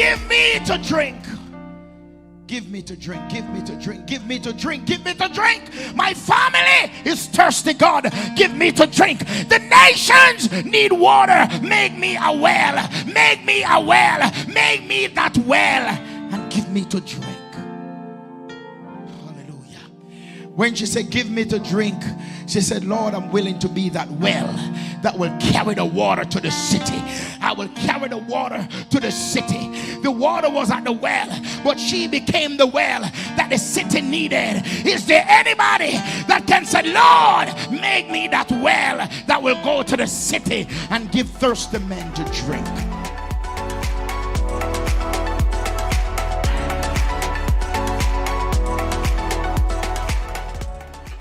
give me to drink. Give me to drink, give me to drink, give me to drink, give me to drink. My family is thirsty, God. Give me to drink. The nations need water. Make me a well. Make me a well. Make me that well. And give me to drink. Hallelujah. When she said, give me to drink, she said, Lord, I'm willing to be that well that will carry the water to the city. I will carry the water to the city. The water was at the well, but she became the well that the city needed. Is there anybody that can say, Lord, make me that well that will go to the city and give thirsty men to drink?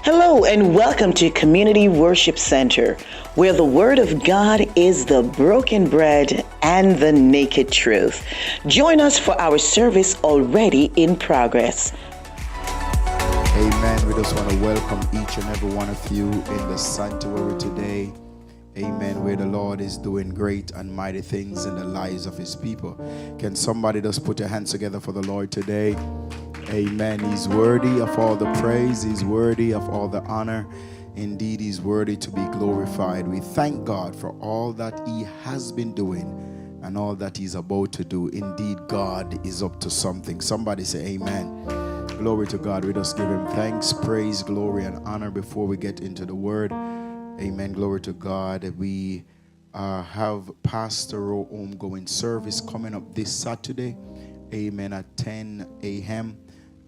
Hello and welcome to Community Worship Center, where the Word of God is the broken bread and the naked truth. Join us for our service already in progress. Amen. We just want to welcome each and every one of you in the sanctuary today. Amen. Where the Lord is doing great and mighty things in the lives of his people. Can somebody just put your hands together for the Lord today? Amen. He's worthy of all the praise. He's worthy of all the honor. Indeed, he's worthy to be glorified. We thank God for all that he has been doing and all that he's about to do. Indeed, God is up to something. Somebody say amen. Glory to God. We just give him thanks, praise, glory, and honor before we get into the word. Amen. Glory to God. We have pastoral homegoing service coming up this Saturday. Amen. At 10 a.m.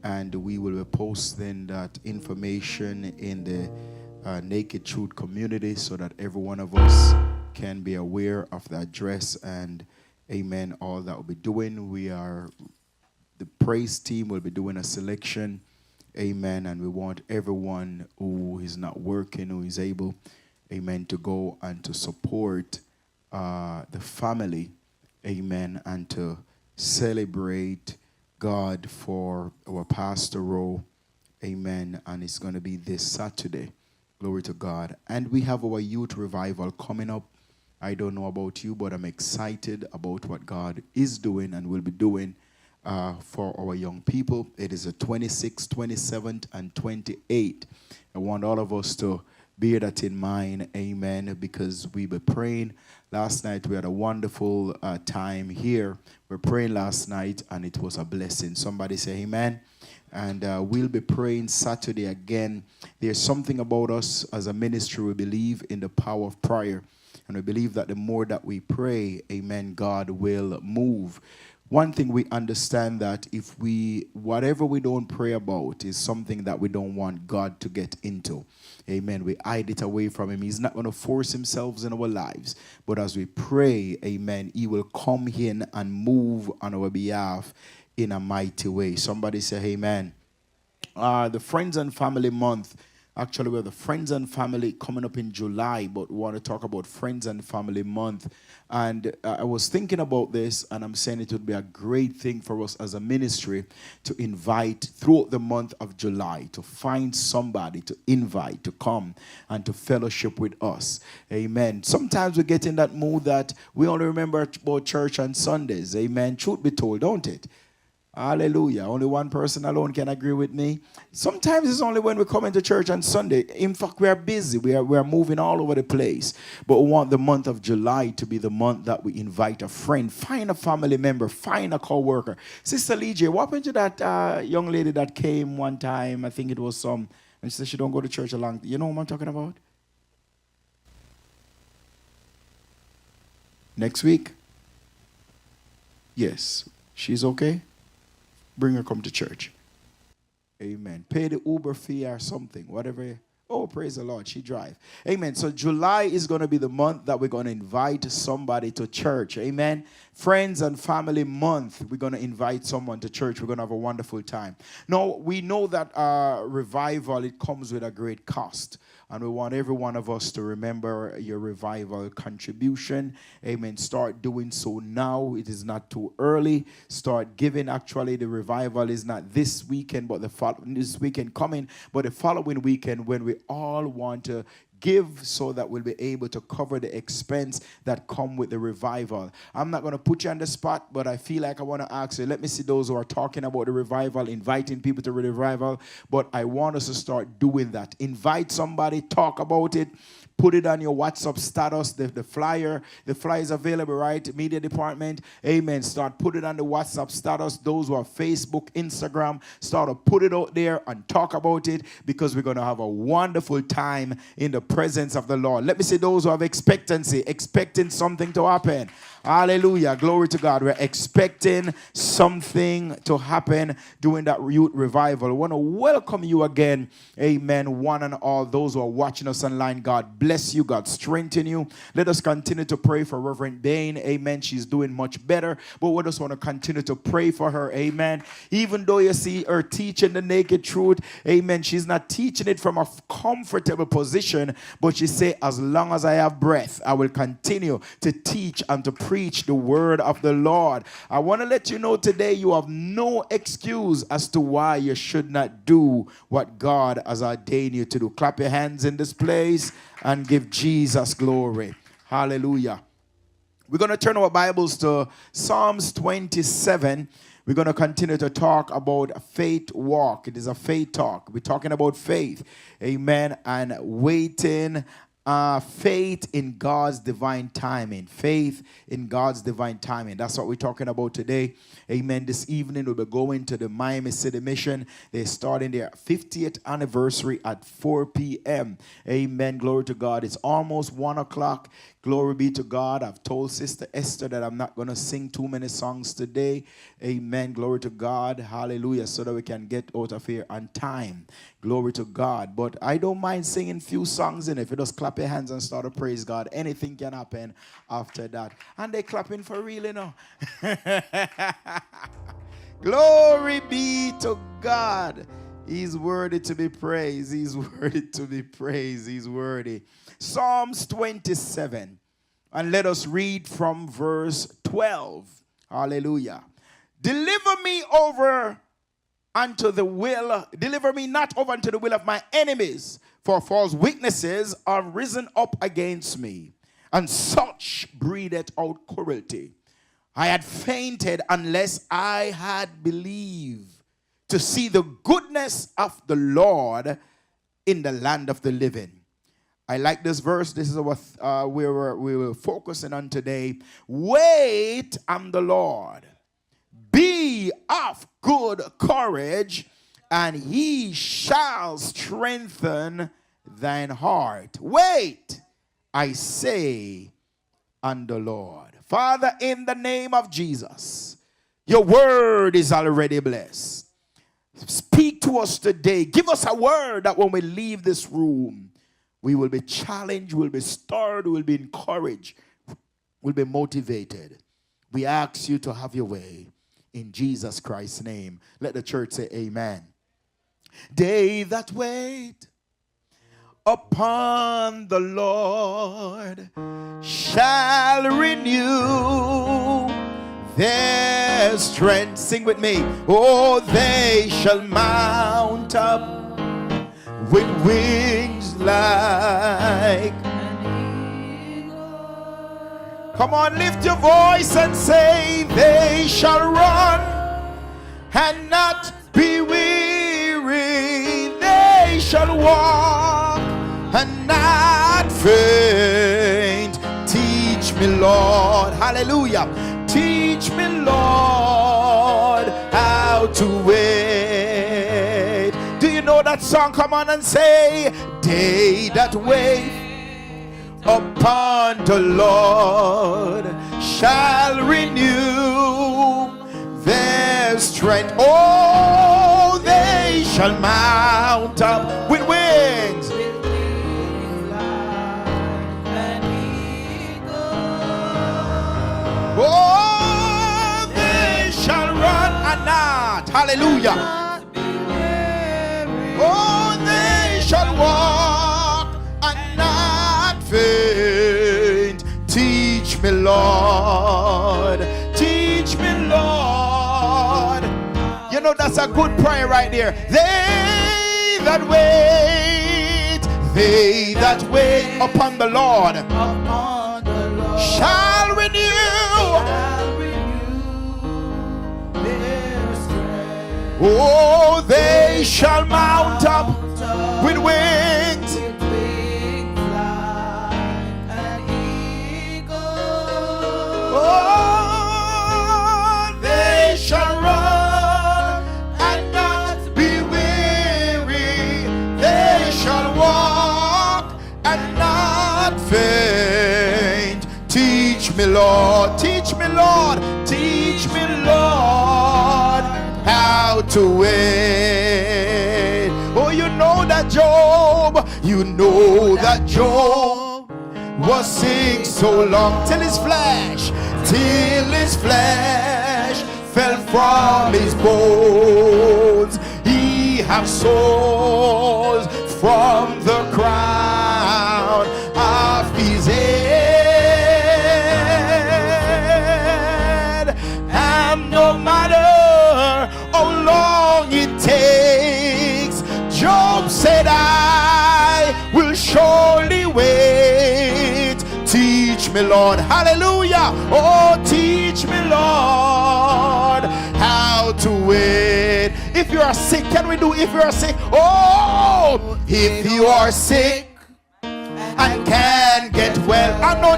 And we will be posting that information in the Naked Truth community so that every one of us can be aware of the address and amen, all that we'll be doing. The praise team will be doing a selection, amen, and we want everyone who is not working, who is able, amen, to go and to support the family, amen, and to celebrate God for our pastoral, amen, and it's going to be this Saturday. Glory to God. And we have our youth revival coming up. I don't know about you, but I'm excited about what God is doing and will be doing for our young people. It is the 26th, 27th, and 28th. I want all of us to bear that in mind, amen, because we were praying. Last night we had a wonderful time here. We were praying last night and it was a blessing. Somebody say amen. And we'll be praying Saturday again. There's something about us as a ministry. We believe in the power of prayer. And we believe that the more that we pray, amen, God will move. One thing we understand that whatever we don't pray about is something that we don't want God to get into. Amen. We hide it away from him. He's not going to force himself in our lives. But as we pray, amen, he will come in and move on our behalf in a mighty way. Somebody say amen. The Friends and Family Month. Actually, we have the Friends and Family coming up in July, but we want to talk about Friends and Family Month. And I was thinking about this, and I'm saying it would be a great thing for us as a ministry to invite throughout the month of July, to find somebody to invite to come and to fellowship with us. Amen. Sometimes we get in that mood that we only remember about church on Sundays. Amen. Truth be told, don't it? Hallelujah. Only one person alone can agree with me. Sometimes it's only when we come into church on Sunday. In fact, we are busy. We are moving all over the place. But we want the month of July to be the month that we invite a friend, find a family member, find a co-worker. Sister Legia, what happened to that young lady that came one time? I think it was and she said she don't go to church a long. You know what I'm talking about? Next week? Yes. She's okay? Bring her come to church. Amen. Pay the Uber fee or something, whatever. Oh, praise the Lord. She drive. Amen. So July is going to be the month that we're going to invite somebody to church. Amen. Friends and Family Month. We're going to invite someone to church. We're going to have a wonderful time. Now, we know that revival, it comes with a great cost. And we want every one of us to remember your revival contribution. Amen. Start doing so now. It is not too early. Start giving. Actually, the revival is not this weekend, but this weekend coming, but the following weekend when we all want to give so that we'll be able to cover the expense that come with the revival. I'm not going to put you on the spot, but I feel like I want to ask you, let me see those who are talking about the revival, inviting people to the revival, but I want us to start doing that. Invite somebody, talk about it. Put it on your WhatsApp status, the flyer. The flyer is available, right? Media department. Amen. Start put it on the WhatsApp status. Those who are Facebook, Instagram, start to put it out there and talk about it, because we're going to have a wonderful time in the presence of the Lord. Let me see those who have expectancy, expecting something to happen. Hallelujah. Glory to God. We're expecting something to happen during that youth revival. I want to welcome you again. Amen. One and all those who are watching us online. God bless you. God strengthen you. Let us continue to pray for Reverend Bain. Amen. She's doing much better, but we just want to continue to pray for her. Amen. Even though you see her teaching the naked truth. Amen. She's not teaching it from a comfortable position, but she say, as long as I have breath, I will continue to teach and to preach the word of the Lord. I want to let you know today you have no excuse as to why you should not do what God has ordained you to do. Clap your hands in this place and give Jesus glory. Hallelujah. We're going to turn our Bibles to Psalms 27. We're going to continue to talk about a faith walk. It is a faith talk. We're talking about faith. Amen. And waiting. Faith in God's divine timing. Faith in God's divine timing. That's what we're talking about today. Amen. This evening we'll be going to the Miami City Mission. They're starting their 50th anniversary at 4 p.m. Amen. Glory to God. It's almost 1 o'clock. Glory be to God. I've told Sister Esther that I'm not going to sing too many songs today. Amen. Glory to God. Hallelujah. So that we can get out of here on time. Glory to God. But I don't mind singing few songs in it. If you just clap your hands and start to praise God, anything can happen after that. And they clapping for real, you know. Glory be to God. He's worthy to be praised. He's worthy to be praised. He's worthy. Psalms 27. And let us read from verse 12. Hallelujah. Deliver me not over unto the will of my enemies, for false witnesses are risen up against me, and such breathed out cruelty. I had fainted unless I had believed to see the goodness of the Lord in the land of the living. I like this verse. This is what we were focusing on today. Wait on the Lord. Be of good courage, and he shall strengthen thine heart. Wait, I say, on the Lord. Father, in the name of Jesus, your word is already blessed. Speak to us today. Give us a word that when we leave this room, we will be challenged, we'll be stirred, we'll be encouraged, we'll be motivated. We ask you to have your way. In Jesus Christ's name. Let the church say amen. They that wait upon the Lord shall renew their strength. Sing with me. Oh, they shall mount up with wings like an eagle. Come on, lift your voice and say, they shall run and not be weary. They shall walk and not faint. Teach me, Lord. Hallelujah. Teach me, Lord, how to wait. Do you know that song? Come on and say, they that wait upon the Lord shall renew their strength. Oh, they shall mount up with wings. Oh, they shall run and not. Hallelujah. Oh, they shall walk and not faint. Teach me, Lord. Teach me, Lord. You know, that's a good prayer right there. They that wait They that wait upon the Lord shall renew their strength. Oh, they shall mount up with wings like an eagle. Oh, they shall run and not be weary. They shall walk and not faint. Teach me, Lord, teach me, Lord, teach me, Lord, how to wait. Oh, you know that Job was sick so long till his flesh fell from his bones. He have sores from the crown of his head, and no matter how long it takes, Job said, I will surely wait. Teach me, Lord, hallelujah. Oh, teach me, Lord, how to wait. If you are sick, can we do if you are sick? Oh, if you are sick and can't get well, I'm no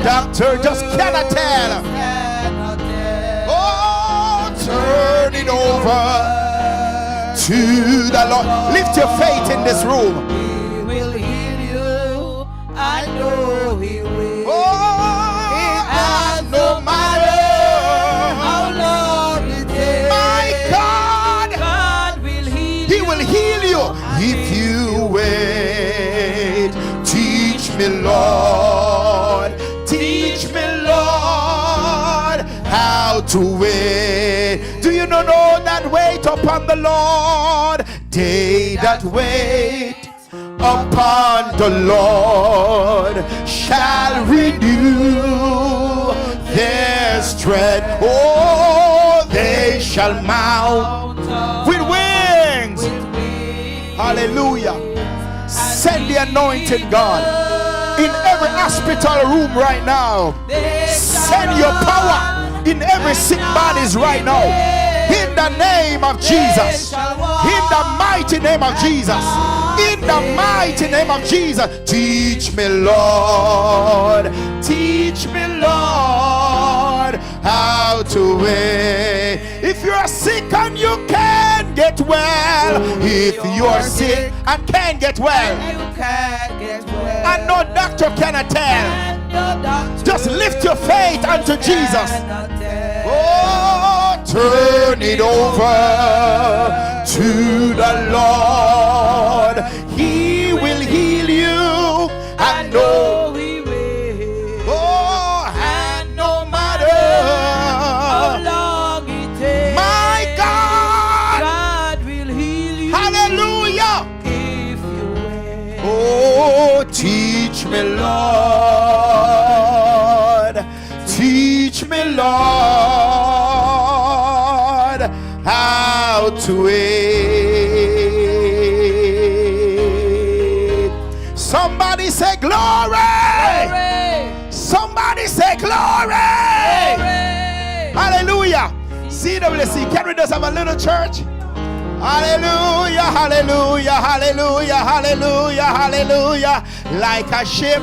doctor, just cannot tell. Oh, turn it over to the Lord. Lift your faith in this room. He will heal you. I know He will. Oh, and no matter how long it takes, my God, God will heal He will heal you if you wait. Teach me, Lord, teach me, Lord, how to wait. Do you not know that wait upon the Lord? They that wait upon the Lord shall renew their strength. Oh, they shall mount with wings. Hallelujah. Send the anointed God in every hospital room right now. Send your power in every sick bodies right now. In the name of Jesus. In the mighty name of Jesus. In the mighty name of Jesus. Teach me, Lord. Teach me, Lord, how to wait. If you are sick and you can't get well, if you are sick and can't get well, and no doctor cannot tell, just lift your faith unto Jesus. Oh, turn it over to the Lord. He will heal you. I know He will. Oh, and no matter how long it takes, my God, God will heal you. Hallelujah. If you wait. Oh, teach me, Lord. Teach me, Lord, how to wait. Somebody say glory. Glory. Somebody say glory. Glory. Hallelujah. CWC, can we just have a little church? Hallelujah, hallelujah, hallelujah, hallelujah, hallelujah. Like a ship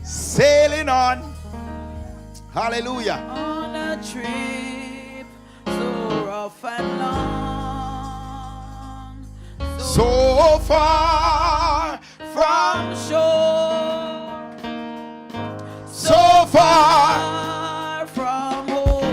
sailing on. Hallelujah. On a trip so rough and long, So far from shore, so far. from home.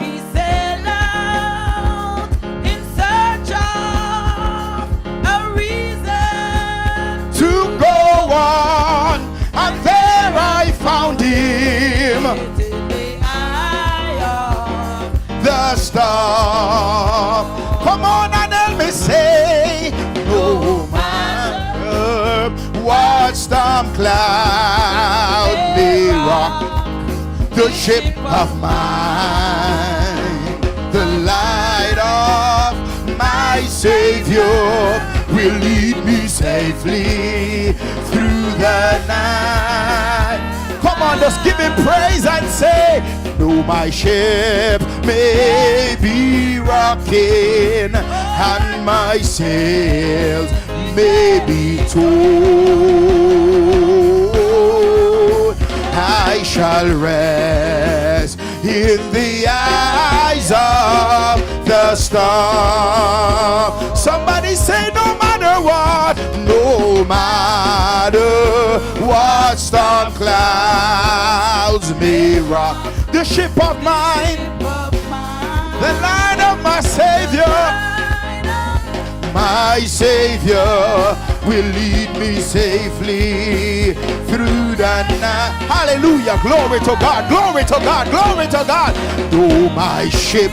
He sailed out in search of a reason To go on, and there I found him. in the eye of The storm. Come on and help me say, no matter what storm cloud may rock the ship of mine. The Savior will lead me safely through the night. Come on, just give him praise and say, though my ship may be rocking and my sails may be torn, I shall rest in the eyes of the storm. Somebody say, no matter what, no matter what storm clouds may rock the ship of mine, the line of my Savior. My Savior will lead me safely through the night. Hallelujah. Glory to God. Glory to God. Glory to God. Though my ship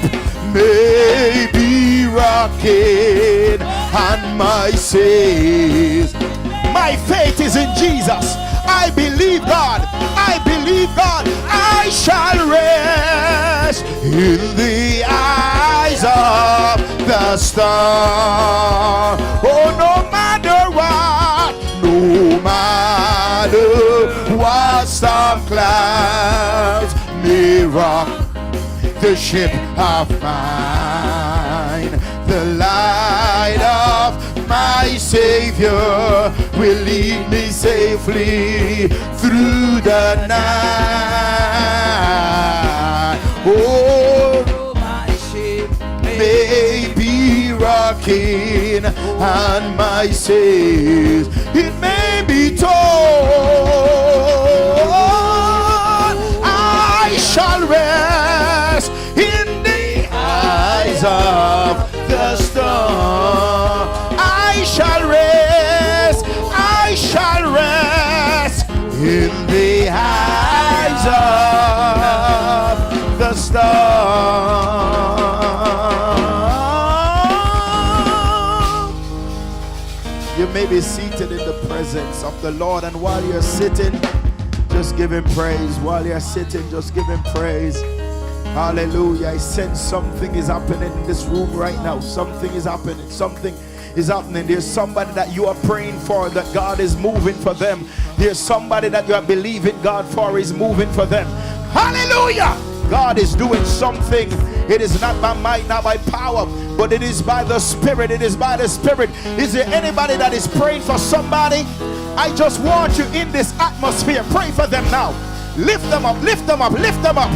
may be rocking and my sails, my faith is in Jesus. I believe God. I believe God. I shall rest in the eyes of the storm. Oh, no matter what, no matter what storm clouds may rock the ship of mine, the light of my Savior will lead me safely through the night. Oh, my ship may be rocking and my sails it may be torn, I shall rest in the eyes of the storm. I shall rest in the eyes of the storm. You may be seated in the presence of the Lord, and while you're sitting, just give him praise. While you're sitting, just give him praise. Hallelujah. I sense something is happening in this room right now. Something is happening. Something is happening. There's somebody that you are praying for, that God is moving for them. There's somebody that you are believing God for, is moving for them. Hallelujah. God is doing something. It is not by might, not by power, but it is by the Spirit. It is by the Spirit. Is there anybody that is praying for somebody? I just want you in this atmosphere. Pray for them now. Lift them up, lift them up, lift them up.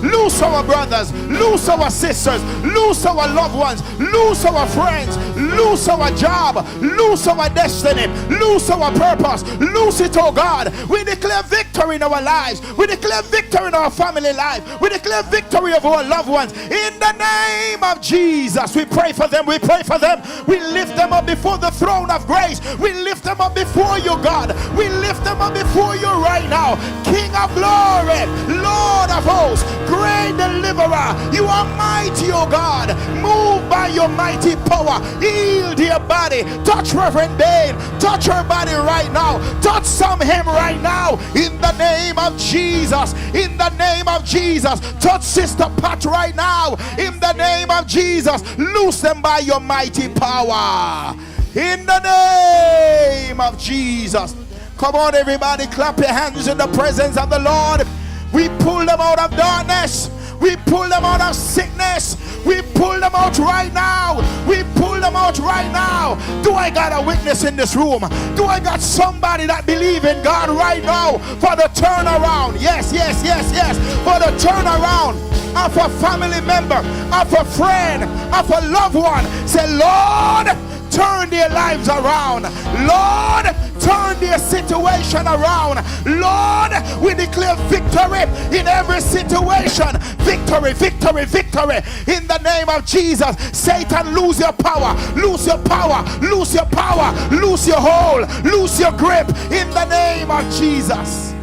Loose our brothers, loose our sisters, loose our loved ones, loose our friends, loose our job, loose our destiny, loose our purpose, loose it, oh God. We declare victory in our lives. We declare victory in our family life. We declare victory of our loved ones. In the name of Jesus, we pray for them. We pray for them. We lift them up before the throne of grace. We lift them up before you, God. We lift them up before you right now. King of glory, Lord of hosts, great deliverer, you are mighty, oh God. Move by your mighty power. Heal their body. Touch Reverend Bain. Touch her body right now. Touch some him right now. In the name of Jesus. In the name of Jesus. Touch Sister Pat right now. In the name of Jesus. Loose them by your mighty power. In the name of Jesus. Come on, everybody, clap your hands in the presence of the Lord. We pull them out of darkness. We pull them out of sickness. We pull them out right now. We pull them out right now. Do I got a witness in this room? Do I got somebody that believe in God right now for the turnaround? Yes, yes, yes, yes. For the turnaround of a family member, of a friend, of a loved one. Say, Lord, turn their lives around. Lord, turn their situation around. Lord, we declare victory in every situation. Victory, victory, victory. In the name of Jesus. Satan, lose your power. Lose your power. Lose your power. Lose your hold. Lose your grip. In the name of Jesus.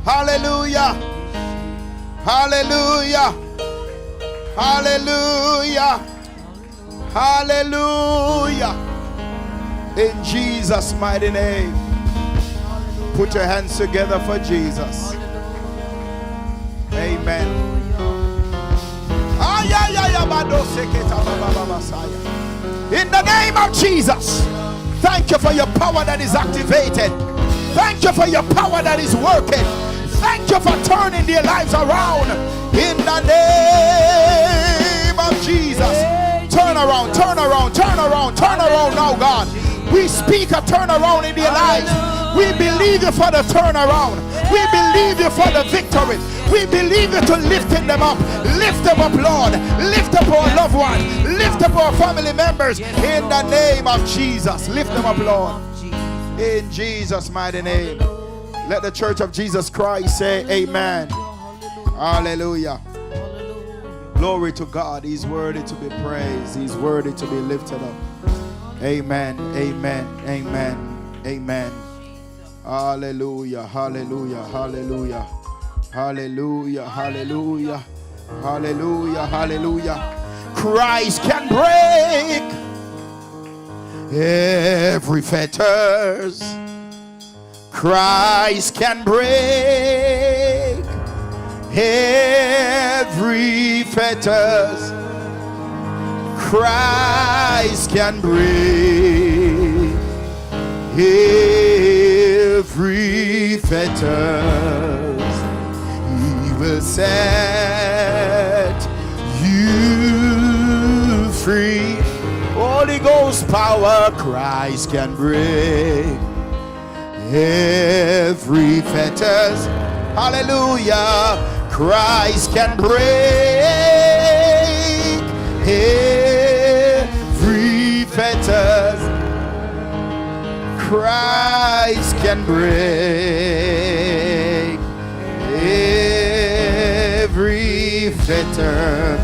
Hallelujah. Hallelujah. Hallelujah. Hallelujah. In Jesus' mighty name. Put your hands together for Jesus. Amen. In the name of Jesus, thank you for your power that is activated. Thank you for your power that is working. Thank you for turning their lives around. In the name of Jesus. Turn around, turn around, turn around, turn around now, God. We speak a turnaround in their lives. We believe you for the turnaround. We believe you for the victory. We believe you to lifting them up. Lift them up, Lord. Lift up our loved ones. Lift up our family members. In the name of Jesus. Lift them up, Lord. In Jesus' mighty name. Let the Church of Jesus Christ say amen. Hallelujah. Glory to God. He's worthy to be praised. He's worthy to be lifted up. Amen. Amen. Amen. Amen. Hallelujah. Hallelujah. Hallelujah. Hallelujah. Hallelujah. Hallelujah. Hallelujah. Christ can break every fetters. Christ can break every fetters. Christ can break every fetters. He will set you free. Holy Ghost power, Christ can break every fetters. Hallelujah. Christ can break every fetters. Christ can break every fetter.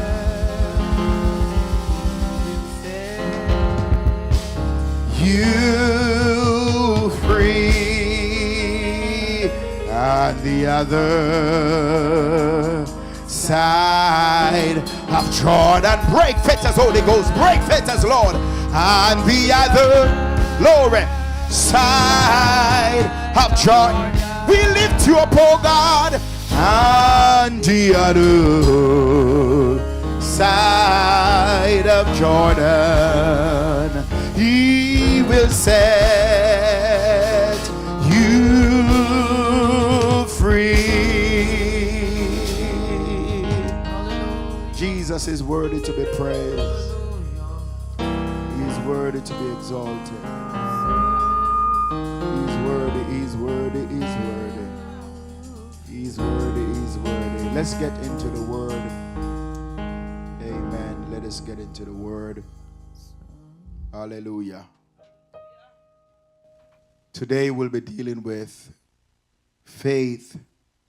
You free on the other side of Jordan. Break fetters, Holy Ghost. Break fetters, Lord. On the other, glory, side of Jordan. We lift you up, oh God. On the other side of Jordan, He will set you free. Jesus is worthy to be praised. He is worthy to be exalted. He's worthy, He's worthy, He's worthy. He's worthy, He's worthy. Let's get into the Word. Amen. Let us get into the Word. Hallelujah. Today we'll be dealing with faith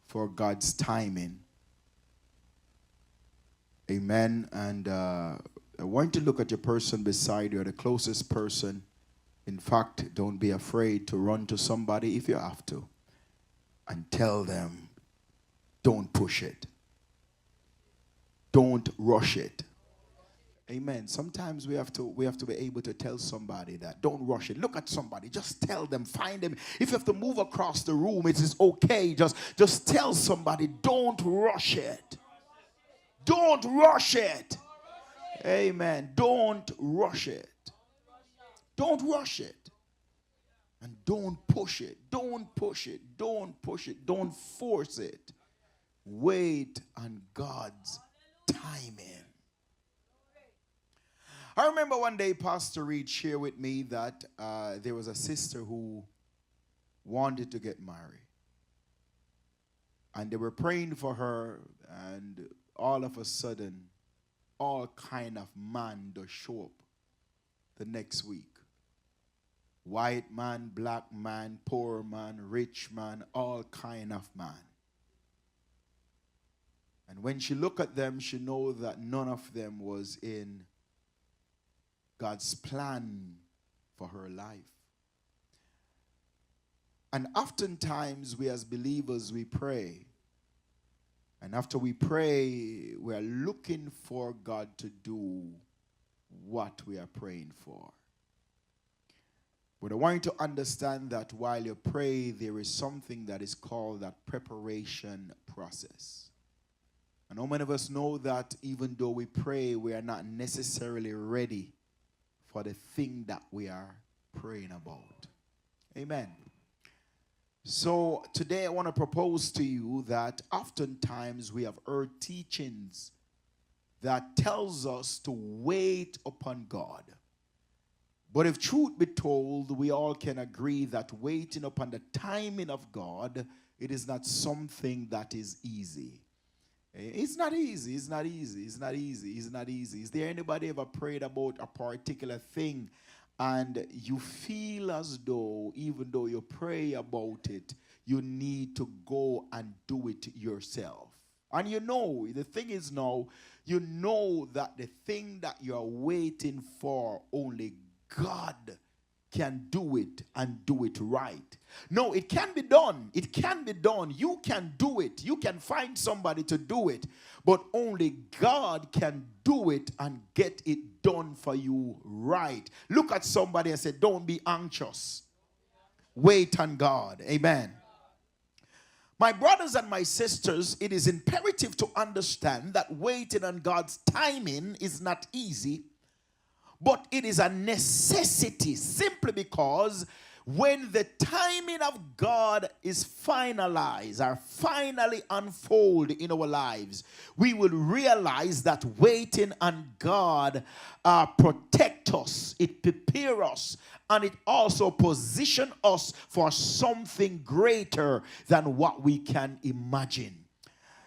for God's timing. Amen. And I want to look at your person beside you, the closest person. In fact, don't be afraid to run to somebody if you have to and tell them, don't push it. Don't rush it. Amen. Sometimes we have to be able to tell somebody that. Don't rush it. Look at somebody. Just tell them. Find them. If you have to move across the room, it is okay. Just tell somebody, don't rush it. Don't rush it. Amen. Don't rush it. Don't rush it. And don't push it. Don't push it. Don't push it. Don't force it. Wait on God's timing. I remember one day Pastor Reid shared with me that there was a sister who wanted to get married. And they were praying for her, and all of a sudden, all kind of man does show up the next week. White man, black man, poor man, rich man, all kind of man. And when she looked at them, she knows that none of them was in God's plan for her life. And oftentimes we as believers, we pray. And after we pray, we are looking for God to do what we are praying for. But I want you to understand that while you pray, there is something that is called that preparation process. And how many of us know that even though we pray, we are not necessarily ready for the thing that we are praying about? Amen. So today I want to propose to you that oftentimes we have heard teachings that tells us to wait upon God. But if truth be told, we all can agree that waiting upon the timing of God, it is not something that is easy. It's not easy. It's not easy. It's not easy. It's not easy. Is there anybody ever prayed about a particular thing and you feel as though, even though you pray about it, you need to go and do it yourself? And you know, the thing is now, you know that the thing that you're waiting for, only God can do it and do it right. No, it can be done. It can be done. You can do it. You can find somebody to do it. But only God can do it and get it done for you right. Look at somebody and say, don't be anxious. Wait on God. Amen. My brothers and my sisters, it is imperative to understand that waiting on God's timing is not easy, but it is a necessity, simply because when the timing of God is finalized or finally unfold in our lives, we will realize that waiting on God protect us, it prepare us, and it also position us for something greater than what we can imagine.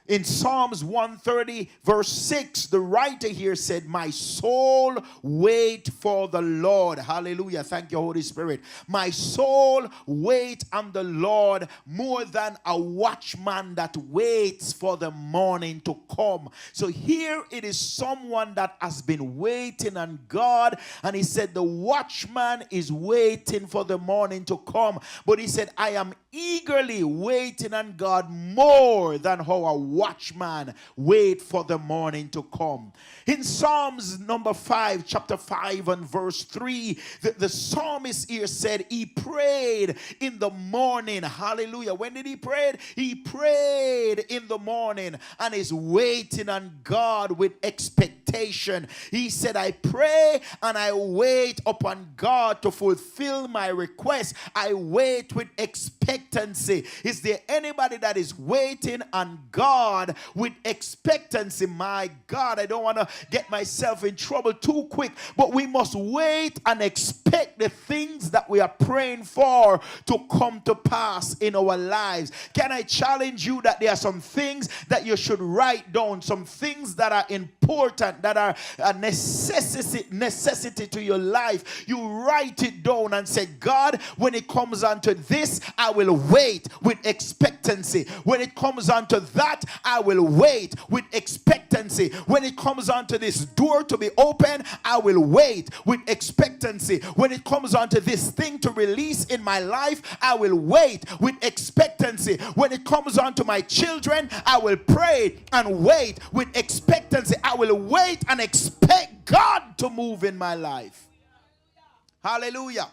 In Psalms 130, verse 6, the writer here said, my soul wait for the Lord. Hallelujah. Thank you, Holy Spirit. My soul wait on the Lord more than a watchman that waits for the morning to come. So here it is someone that has been waiting on God. And he said the watchman is waiting for the morning to come. But he said, I am eagerly waiting on God more than how a watchman wait for the morning to come. In Psalms number 5, chapter 5 and verse 3, the psalmist here said he prayed in the morning. Hallelujah. When did he pray? He prayed in the morning and is waiting on God with expectation. He said, I pray and I wait upon God to fulfill my request. I wait with expectancy. Is there anybody that is waiting on God with expectancy? My God, I don't want to get myself in trouble too quick, but we must wait and expect the things that we are praying for to come to pass in our lives. Can I challenge you that there are some things that you should write down, some things that are important, that are a necessity to your life? You write it down and say, God, when it comes onto this, I will wait with expectancy. When it comes onto that, I will wait with expectancy. When it comes onto this door to be open, I will wait with expectancy. When it comes onto this thing to release in my life, I will wait with expectancy. When it comes onto my children, I will pray and wait with expectancy. I will wait and expect God to move in my life. Hallelujah.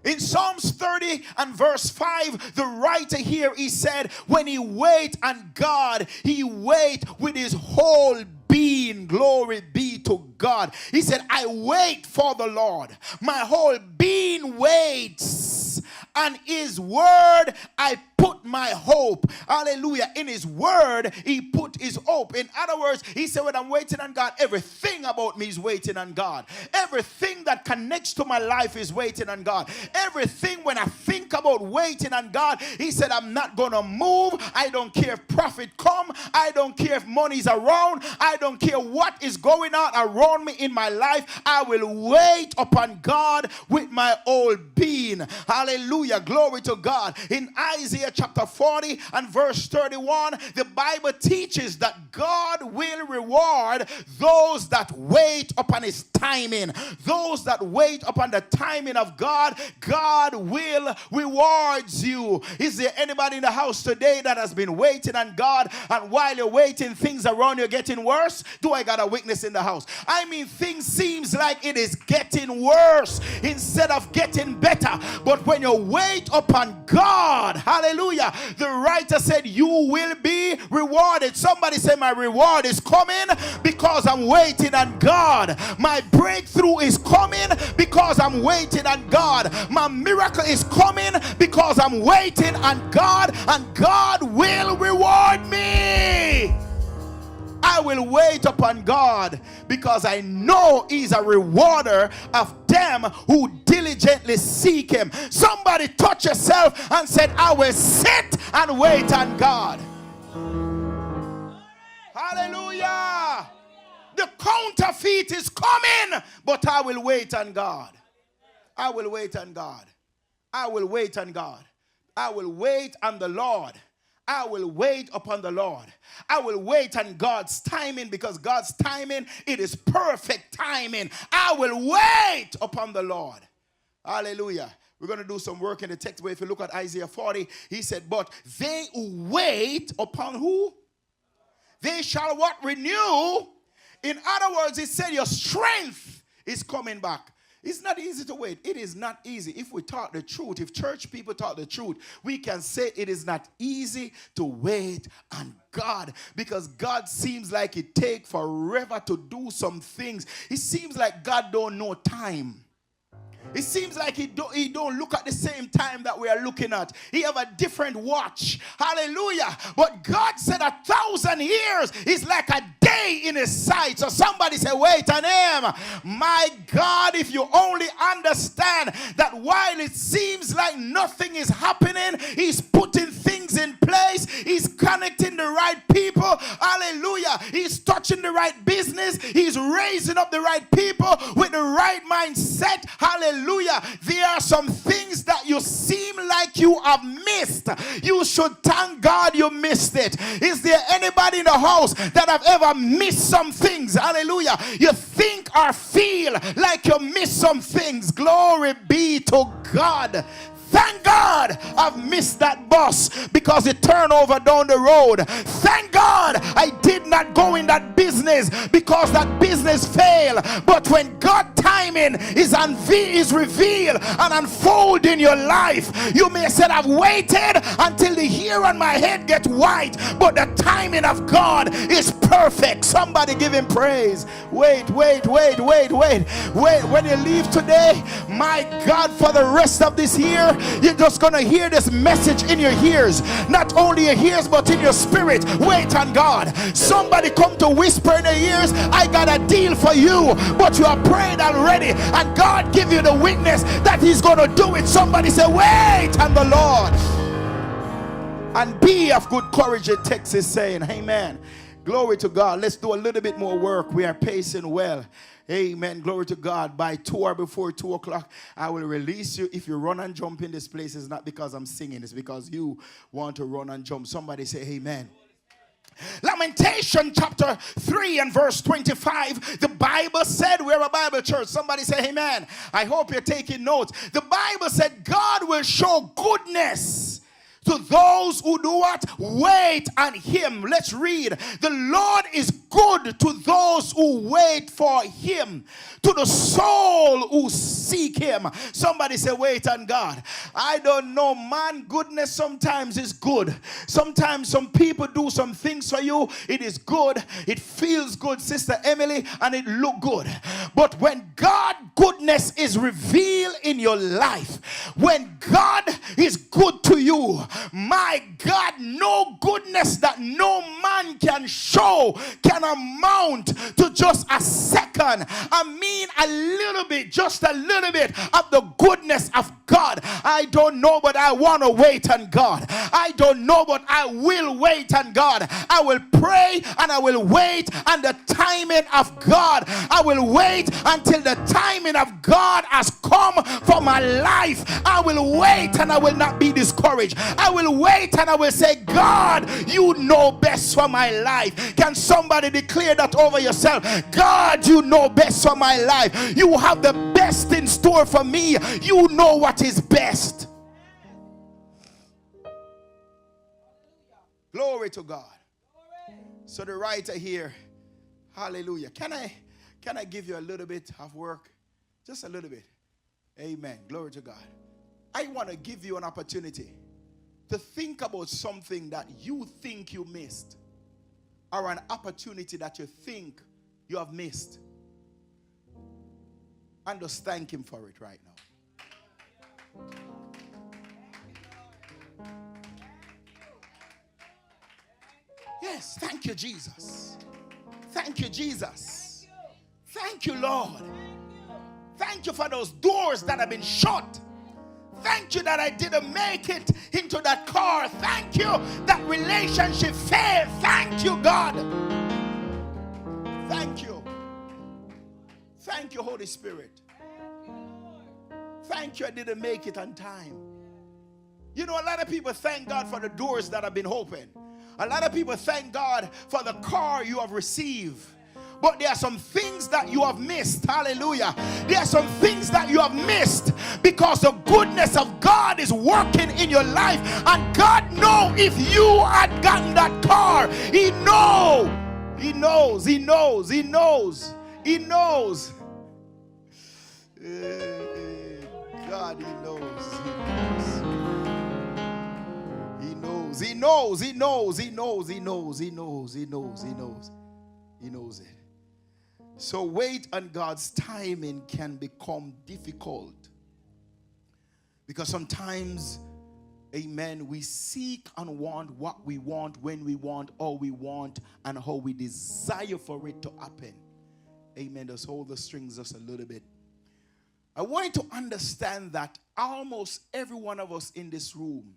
In Psalms 30 and verse 5, the writer here, he said, when he wait on God, he wait with his whole being. Glory be to God. He said, I wait for the Lord. My whole being waits. And his word, I put my hope. Hallelujah. In his word, he put his hope. In other words, he said, when I'm waiting on God, everything about me is waiting on God. Everything that connects to my life is waiting on God. Everything, when I think about waiting on God, he said, I'm not going to move. I don't care if profit come. I don't care if money's around. I don't care what is going on around me in my life. I will wait upon God with my whole being. Hallelujah. Glory to God. In Isaiah chapter 40 and verse 31, the Bible teaches that God will reward those that wait upon his timing. Those that wait upon the timing of God, God will reward you. Is there anybody in the house today that has been waiting on God, and while you're waiting, things around you are getting worse? Do I got a witness in the house? I mean, things seems like it is getting worse instead of getting better. But when you're wait upon God, hallelujah, the writer said, you will be rewarded. Somebody say, my reward is coming because I'm waiting on God. My breakthrough is coming because I'm waiting on God. My miracle is coming because I'm waiting on God, and God will reward me. I will wait upon God because I know he's a rewarder of them who diligently seek him. Somebody touch yourself and said, I will sit and wait on God. Hallelujah. The counterfeit is coming, but I will wait on God. I will wait on God. I will wait on God. I will wait on the Lord. I will wait upon the Lord. I will wait on God's timing, because God's timing, it is perfect timing. I will wait upon the Lord. Hallelujah. We're going to do some work in the text, but if you look at Isaiah 40, he said, but they who wait upon who? They shall what? Renew. In other words, he said your strength is coming back. It's not easy to wait. It is not easy. If we talk the truth, if church people talk the truth, we can say it is not easy to wait on God, because God seems like it takes forever to do some things. It seems like God don't know time. It seems like he don't look at the same time that we are looking at. He have a different watch. Hallelujah. But God said 1,000 years is like a day in his sight. So somebody say, wait on him. My God, if you only understand that while it seems like nothing is happening, he's putting things in place. He's connecting the right people. Hallelujah. He's touching the right business. He's raising up the right people with the right mindset. Hallelujah. There are some things that you seem like you have missed. You should thank God you missed it. Is there anybody in the house that have ever missed some things? Hallelujah. You think or feel like you missed some things. Glory be to God. Thank God I've missed that bus because it turned over down the road. Thank God I did not go in that business because that business failed. But when God timing is revealed and unfold in your life, you may say, I've waited until the hair on my head gets white, but the timing of God is perfect. Somebody give him praise. Wait. When you leave today, my God, for the rest of this year, you're just going to hear this message in your ears. Not only your ears, but in your spirit. Wait on God. Somebody come to whisper in your ears, I got a deal for you, but you are praying already, and God give you the witness that he's going to do it. Somebody say, wait on the Lord. And be of good courage, the text is saying. Amen. Glory to God. Let's do a little bit more work. We are pacing well. Amen. Glory to God. By 2 or before 2 o'clock, I will release you. If you run and jump in this place, it's not because I'm singing. It's because you want to run and jump. Somebody say amen. Lamentation chapter 3 and verse 25. The Bible said, we're a Bible church. Somebody say amen. I hope you're taking notes. The Bible said God will show goodness to those who do what? Wait on him. Let's read. The Lord is good to those who wait for him, to the soul who seek him. Somebody say, wait on God. I don't know, man. Goodness sometimes is good. Sometimes some people do some things for you. It is good. It feels good, Sister Emily, and it look good. But when God goodness is revealed in your life, when God is good to you, my God, no goodness that no man can show can amount to just a second. I mean a little bit, just a little bit of the goodness of God. I don't know, but I want to wait on God. I don't know, but I will wait on God. I will pray and I will wait on the timing of God. I will wait until the timing of God has come for my life. I will wait and I will not be discouraged. I will wait and I will say, God, you know best for my life. Can somebody declare that over yourself? God, you know best for my life. You have the best in store for me. You know what is best. Glory to God. So the writer here, hallelujah. Can I give you a little bit of work? Just a little bit. Amen. Glory to God. I want to give you an opportunity to think about something that you think you missed, or an opportunity that you think you have missed. And just thank him for it right now. Yes, thank you, Jesus. Thank you, Jesus. Thank you, Lord. Thank you for those doors that have been shut. Thank you that I didn't make it into that car. Thank you that relationship failed. Thank you, God. Thank you. Thank you, Holy Spirit. Thank you I didn't make it on time. You know, a lot of people thank God for the doors that have been opened. A lot of people thank God for the car you have received. But there are some things that you have missed. Hallelujah. There are some things that you have missed because the goodness of God is working in your life. And God knows if you had gotten that car. He knows. He knows. He knows. He knows. He knows. God, he knows. He knows. He knows. He knows. He knows. He knows. He knows. He knows. He knows. He knows it. So wait on God's timing can become difficult. Because sometimes, amen, we seek and want what we want, when we want, all we want, and how we desire for it to happen. Amen. Just hold the strings just a little bit. I want you to understand that almost every one of us in this room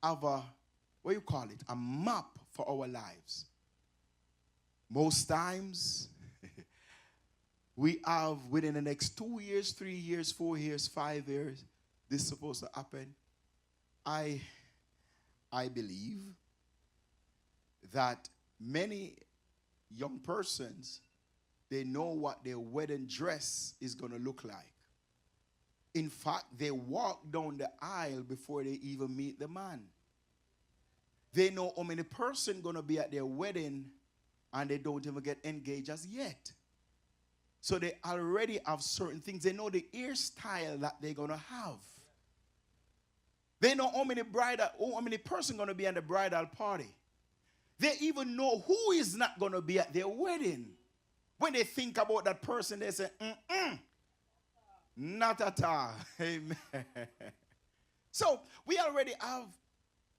have a map for our lives. Most times, we have within the next 2 years, 3 years, 4 years, 5 years, this is supposed to happen. I believe that many young persons, they know what their wedding dress is going to look like. In fact, they walk down the aisle before they even meet the man. They know how many persons going to be at their wedding, and they don't even get engaged as yet. So they already have certain things. They know the hairstyle that they're going to have. They know how many persons going to be at the bridal party. They even know who is not going to be at their wedding. When they think about that person, they say, not at all. Amen. So we already have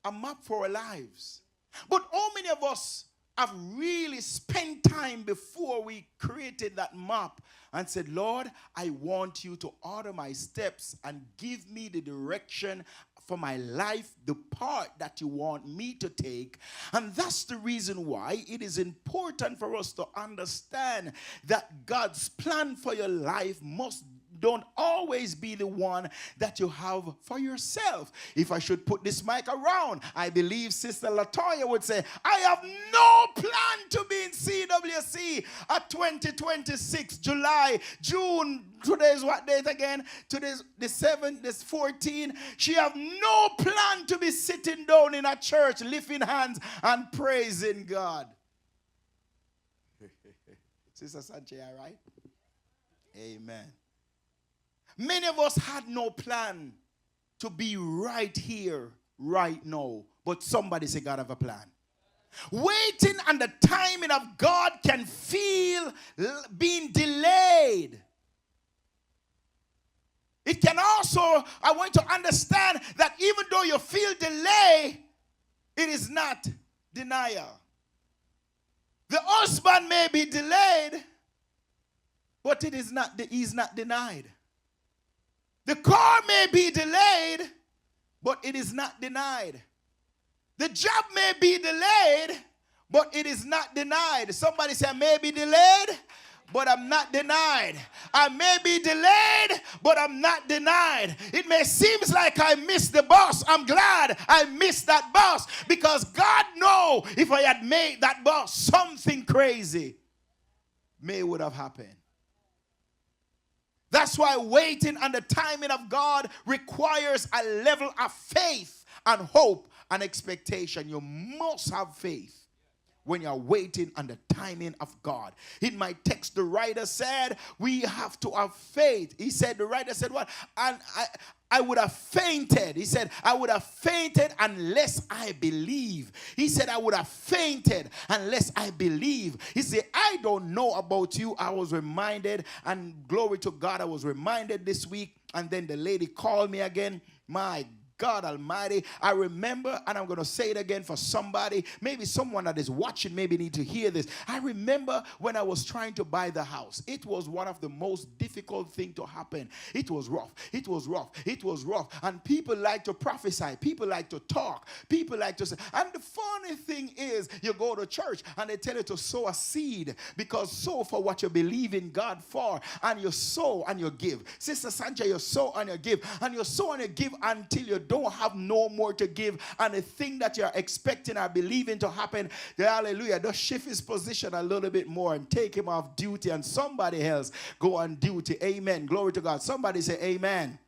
a map for our lives. But how many of us have really spent time before we created that map and said, Lord, I want you to order my steps and give me the direction for my life, the part that you want me to take. And that's the reason why it is important for us to understand that God's plan for your life don't always be the one that you have for yourself. If I should put this mic around, I believe Sister Latoya would say, I have no plan to be in CWC at 2026, June. Today's what date again? Today's the 7th, this 14. She have no plan to be sitting down in a church, lifting hands and praising God. Sister Sanchez, all right? Amen. Many of us had no plan to be right here, right now. But somebody say God have a plan. Waiting on the timing of God can feel being delayed. It can also, I want you to understand that even though you feel delay, it is not denial. The husband may be delayed, but he's not denied. The car may be delayed, but it is not denied. The job may be delayed, but it is not denied. Somebody say, I may be delayed, but I'm not denied. I may be delayed, but I'm not denied. It may seem like I missed the bus. I'm glad I missed that bus because God knows if I had made that bus, something crazy would have happened. That's why waiting on the timing of God requires a level of faith and hope and expectation. You must have faith when you're waiting on the timing of God. In my text, the writer said, we have to have faith. He said, the writer said what? And I would have fainted. He said, I would have fainted unless I believe. He said, I would have fainted unless I believe. He said, I don't know about you. I was reminded, and glory to God, I was reminded this week, and then the lady called me again. My God Almighty, I remember, and I'm going to say it again for somebody, maybe someone that is watching maybe need to hear this. I remember when I was trying to buy the house. It was one of the most difficult things to happen. It was rough. It was rough. It was rough. And people like to prophesy. People like to talk. People like to say. And the funny thing is, you go to church and they tell you to sow a seed, because sow for what you believe in God for. And you sow and you give. Sister Sancha, you sow and you give. And you sow and you give until you don't have no more to give, and the thing that you're expecting or believing to happen, hallelujah, just shift his position a little bit more and take him off duty, and somebody else go on duty. Amen. Glory to God. Somebody say amen.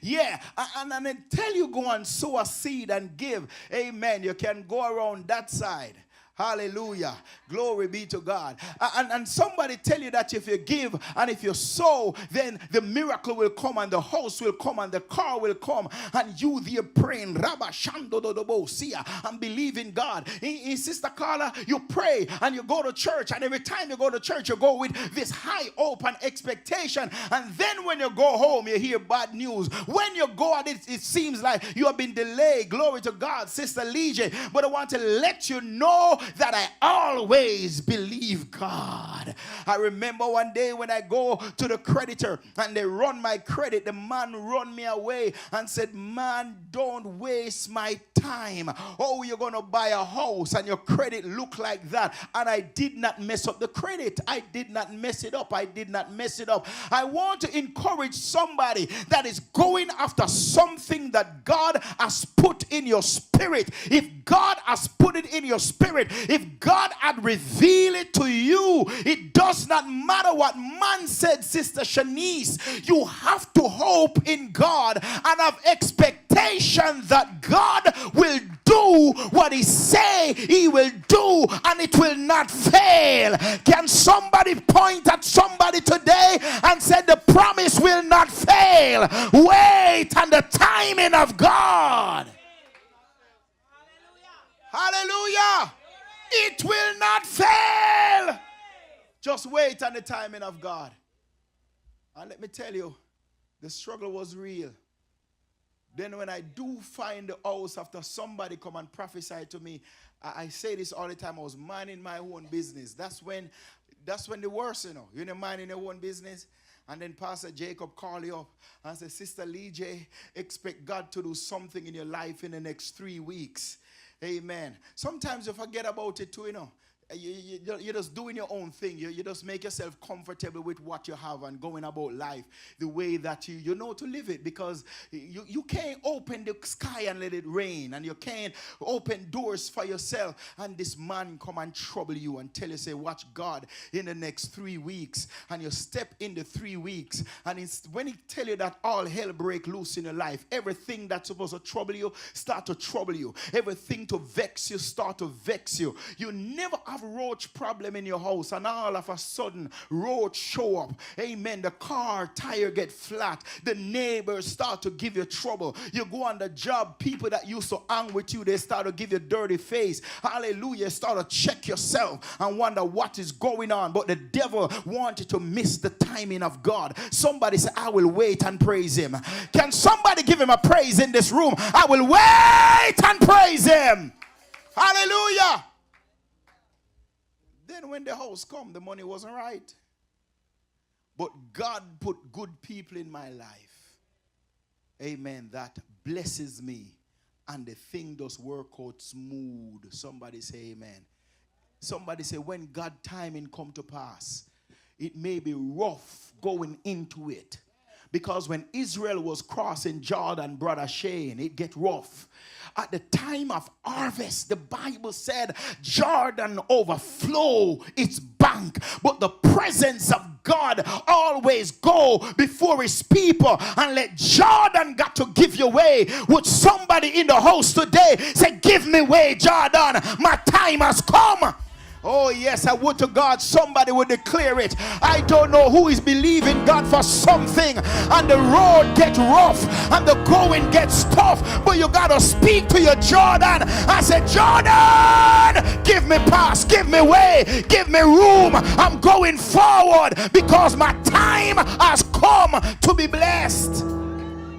Yeah, and then tell you go and sow a seed and give. Amen. You can go around that side. Hallelujah. Glory be to God. And somebody tell you that if you give and if you sow, then the miracle will come and the house will come and the car will come, and you there praying Rabba Shando Dodobo Sia and believe in God. In Sister Carla, you pray and you go to church, and every time you go to church, you go with this high hope and expectation, and then when you go home, you hear bad news. When you go and it seems like you have been delayed. Glory to God, Sister Legion. But I want to let you know that I always believe God. I remember one day when I go to the creditor and they run my credit, the man run me away and said, man, don't waste my time. Oh, you're going to buy a house and your credit look like that. And I did not mess up the credit. I did not mess it up. I did not mess it up. I want to encourage somebody that is going after something that God has put in your spirit. If God has put it in your spirit, if God had revealed it to you, it does not matter what man said, Sister Shanice. You have to hope in God and have expectation that God will do what he say he will do, and it will not fail. Can somebody point at somebody today and say the promise will not fail? Wait on the timing of God. Hallelujah. It will not fail. Just wait on the timing of God. And let me tell you, the struggle was real. Then when I do find the house after somebody come and prophesy to me, I say this all the time, I was minding my own business. That's when the worst, you're minding your own business. And then Pastor Jacob call you up and say, Sister Lee J, expect God to do something in your life in the next 3 weeks. Amen. Sometimes you forget about it too, You're just doing your own thing. You just make yourself comfortable with what you have and going about life the way that you know to live it, because you can't open the sky and let it rain, and you can't open doors for yourself and this man come and trouble you and tell you, say, watch God in the next 3 weeks, and you step in the 3 weeks, and when he tell you that all hell break loose in your life, everything that's supposed to trouble you start to trouble you, everything to vex you start to vex you. You never have roach problem in your house, and all of a sudden roach show up. Amen. The car tire get flat. The neighbors start to give you trouble. You go on the job, people that used to hang with you, they start to give you dirty face. Hallelujah. Start to check yourself and wonder what is going on. But the devil wanted to miss the timing of God. Somebody say, I will wait and praise him. Can somebody give him a praise in this room? I will wait and praise him. Hallelujah. Then when the house come, the money wasn't right. But God put good people in my life. Amen. That blesses me. And the thing does work out smooth. Somebody say amen. Somebody say, when God timing come to pass, it may be rough going into it. Because when Israel was crossing Jordan, Brother Shane, it get rough. At the time of harvest, the Bible said Jordan overflow its bank, but the presence of God always go before his people and let Jordan got to give you way. Would somebody in the house today say, give me way, Jordan, my time has come? Oh yes, I would to God somebody would declare it. I don't know who is believing God for something and the road gets rough and the going gets tough, but you got to speak to your Jordan. I said, Jordan, give me pass, give me way, give me room. I'm going forward because my time has come to be blessed.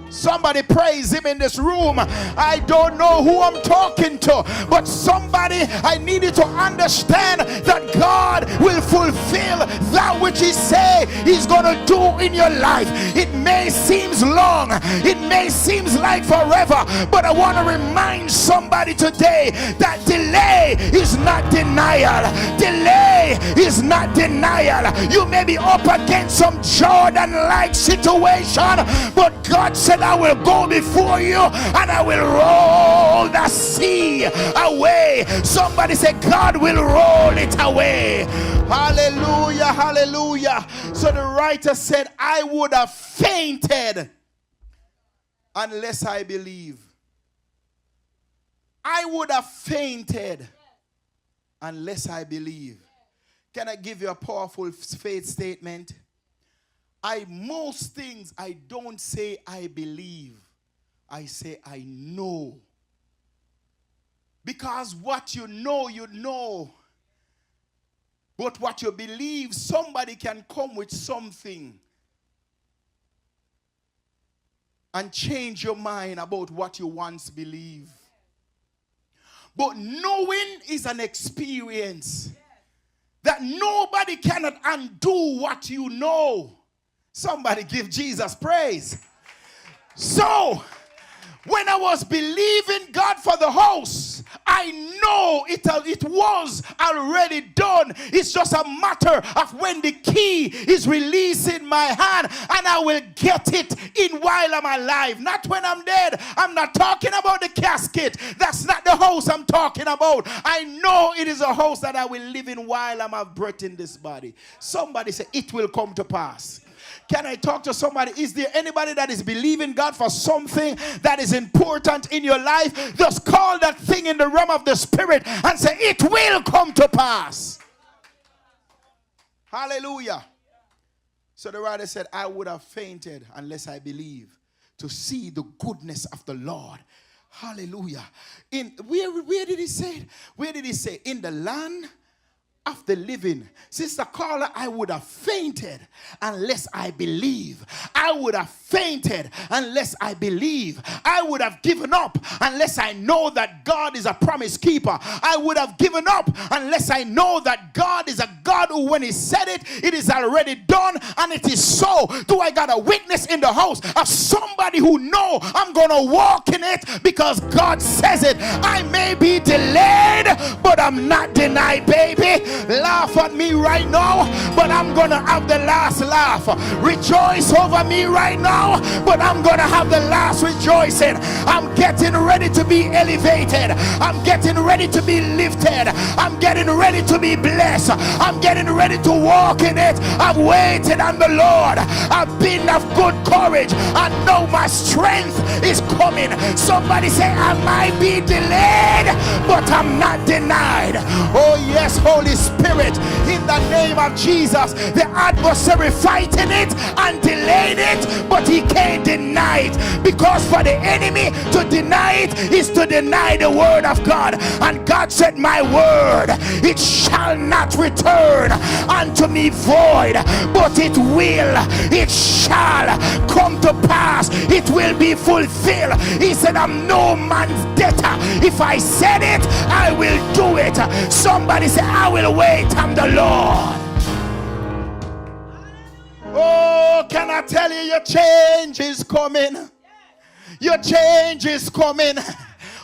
Somebody praise him in this room. I don't know who I'm talking to, but somebody, I need you to understand that God will fulfill that which he say he's gonna do in your life. It may seem long, it may seem like forever, but I want to remind somebody today that delay is not denial. Delay is not denial. You may be up against some Jordan-like situation, but God said, I will go before you and I will roll the sea away. Somebody say, God will roll it away. Hallelujah, hallelujah. So the writer said, I would have fainted unless I believe. I would have fainted unless I believe. Can I give you a powerful faith statement? Most things I don't say I believe. I say I know. Because what you know, you know. But what you believe, somebody can come with something and change your mind about what you once believed. But knowing is an experience that nobody cannot undo what you know. Somebody give Jesus praise. So, when I was believing God for the house, I know it was already done. It's just a matter of when the key is released in my hand and I will get it in while I'm alive. Not when I'm dead. I'm not talking about the casket. That's not the house I'm talking about. I know it is a house that I will live in while I'm have breath in this body. Somebody say, it will come to pass. Can I talk to somebody? Is there anybody that is believing God for something that is important in your life? Just call that thing in the realm of the spirit and say, it will come to pass. Hallelujah. So the writer said, I would have fainted unless I believe to see the goodness of the Lord. Hallelujah. Where did he say it? Where did he say? In the land of the living. Sister Carla, I would have fainted unless I believe. I would have fainted unless I believe. I would have given up unless I know that God is a promise keeper. I would have given up unless I know that God is a God who, when he said it, it is already done and it is so. Do I got a witness in the house of somebody who know I'm gonna walk in it because God says it? I may be delayed, but I'm not denied, baby. Laugh at me right now, but I'm gonna have the last laugh. Rejoice over me right now, but I'm gonna have the last rejoicing. I'm getting ready to be elevated. I'm getting ready to be lifted. I'm getting ready to be blessed. I'm getting ready to walk in it. I've waited on the Lord. I've been of good courage. I know my strength is coming. Somebody say, I might be delayed, but I'm not denied. Oh yes, Holy Spirit, in the name of Jesus. The adversary fighting it and delaying it, but he can't deny it, because for the enemy to deny it is to deny the word of God. And God said, my word, it shall not return unto me void, but it shall come to pass. It will be fulfilled. He said, I'm no man's debtor. If I said it, I will do it. Somebody say, I will wait on the Lord. Oh, can I tell you, your change is coming. Your change is coming.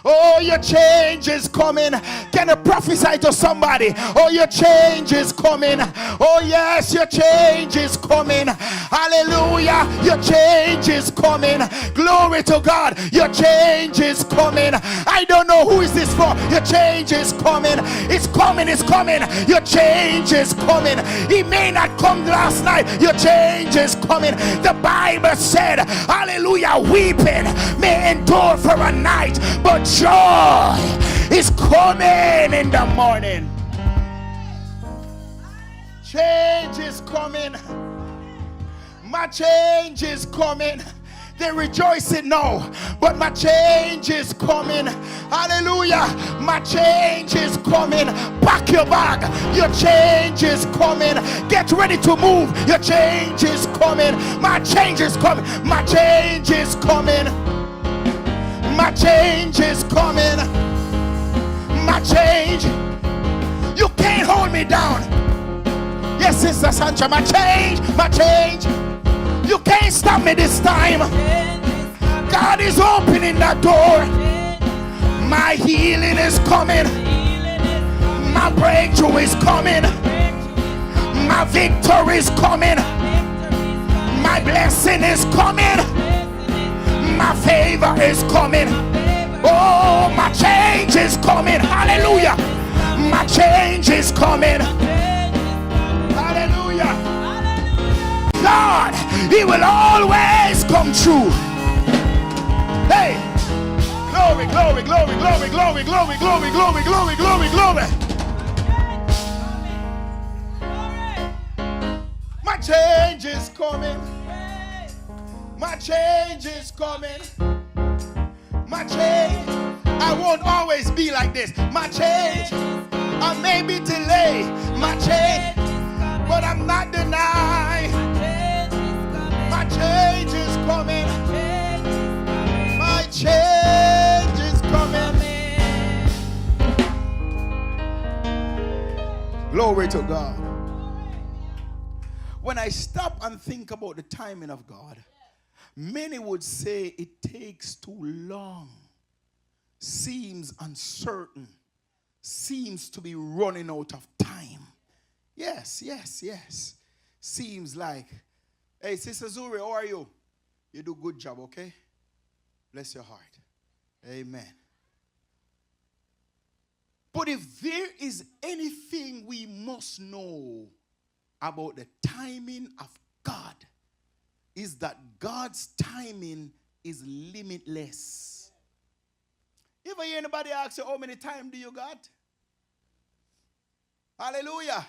Oh, your change is coming. Can I prophesy to somebody? Oh, your change is coming. Oh, yes, your change is coming. Hallelujah. Your change is coming. Glory to God. Your change is coming. I don't know who is this for. Your change is coming. It's coming. It's coming. Your change is coming. It may not come last night. Your change is coming. The Bible said, hallelujah, weeping may endure for a night, but joy is coming in the morning. Change is coming. My change is coming. They're rejoicing now, but my change is coming. Hallelujah. My change is coming. Pack your bag. Your change is coming. Get ready to move. Your change is coming. My change is coming. My change is coming. My change is coming. My change. You can't hold me down. Yes, Sister Sancha. My change. My change. You can't stop me this time. God is opening that door. My healing is coming. My breakthrough is coming. My victory is coming. My blessing is coming. My favor is coming. Oh, my change is coming. Hallelujah. My change is coming. Hallelujah. God, He will always come true. Hey, glory, glory, glory, glory, glory, glory, glory, glory, glory, glory, glory. My change is coming. My change is coming. My change. I won't always be like this. My change. I may be delayed. My change. But I'm not denied. My change is coming. My change is coming. Glory to God. When I stop and think about the timing of God, many would say it takes too long, seems uncertain, seems to be running out of time. Yes, yes, yes. Seems like, hey, Sister Zuri, how are you? You do a good job, okay? Bless your heart. Amen. But if there is anything we must know about the timing of God, is that God's timing is limitless. You ever hear anybody ask you, how many time do you got? Hallelujah.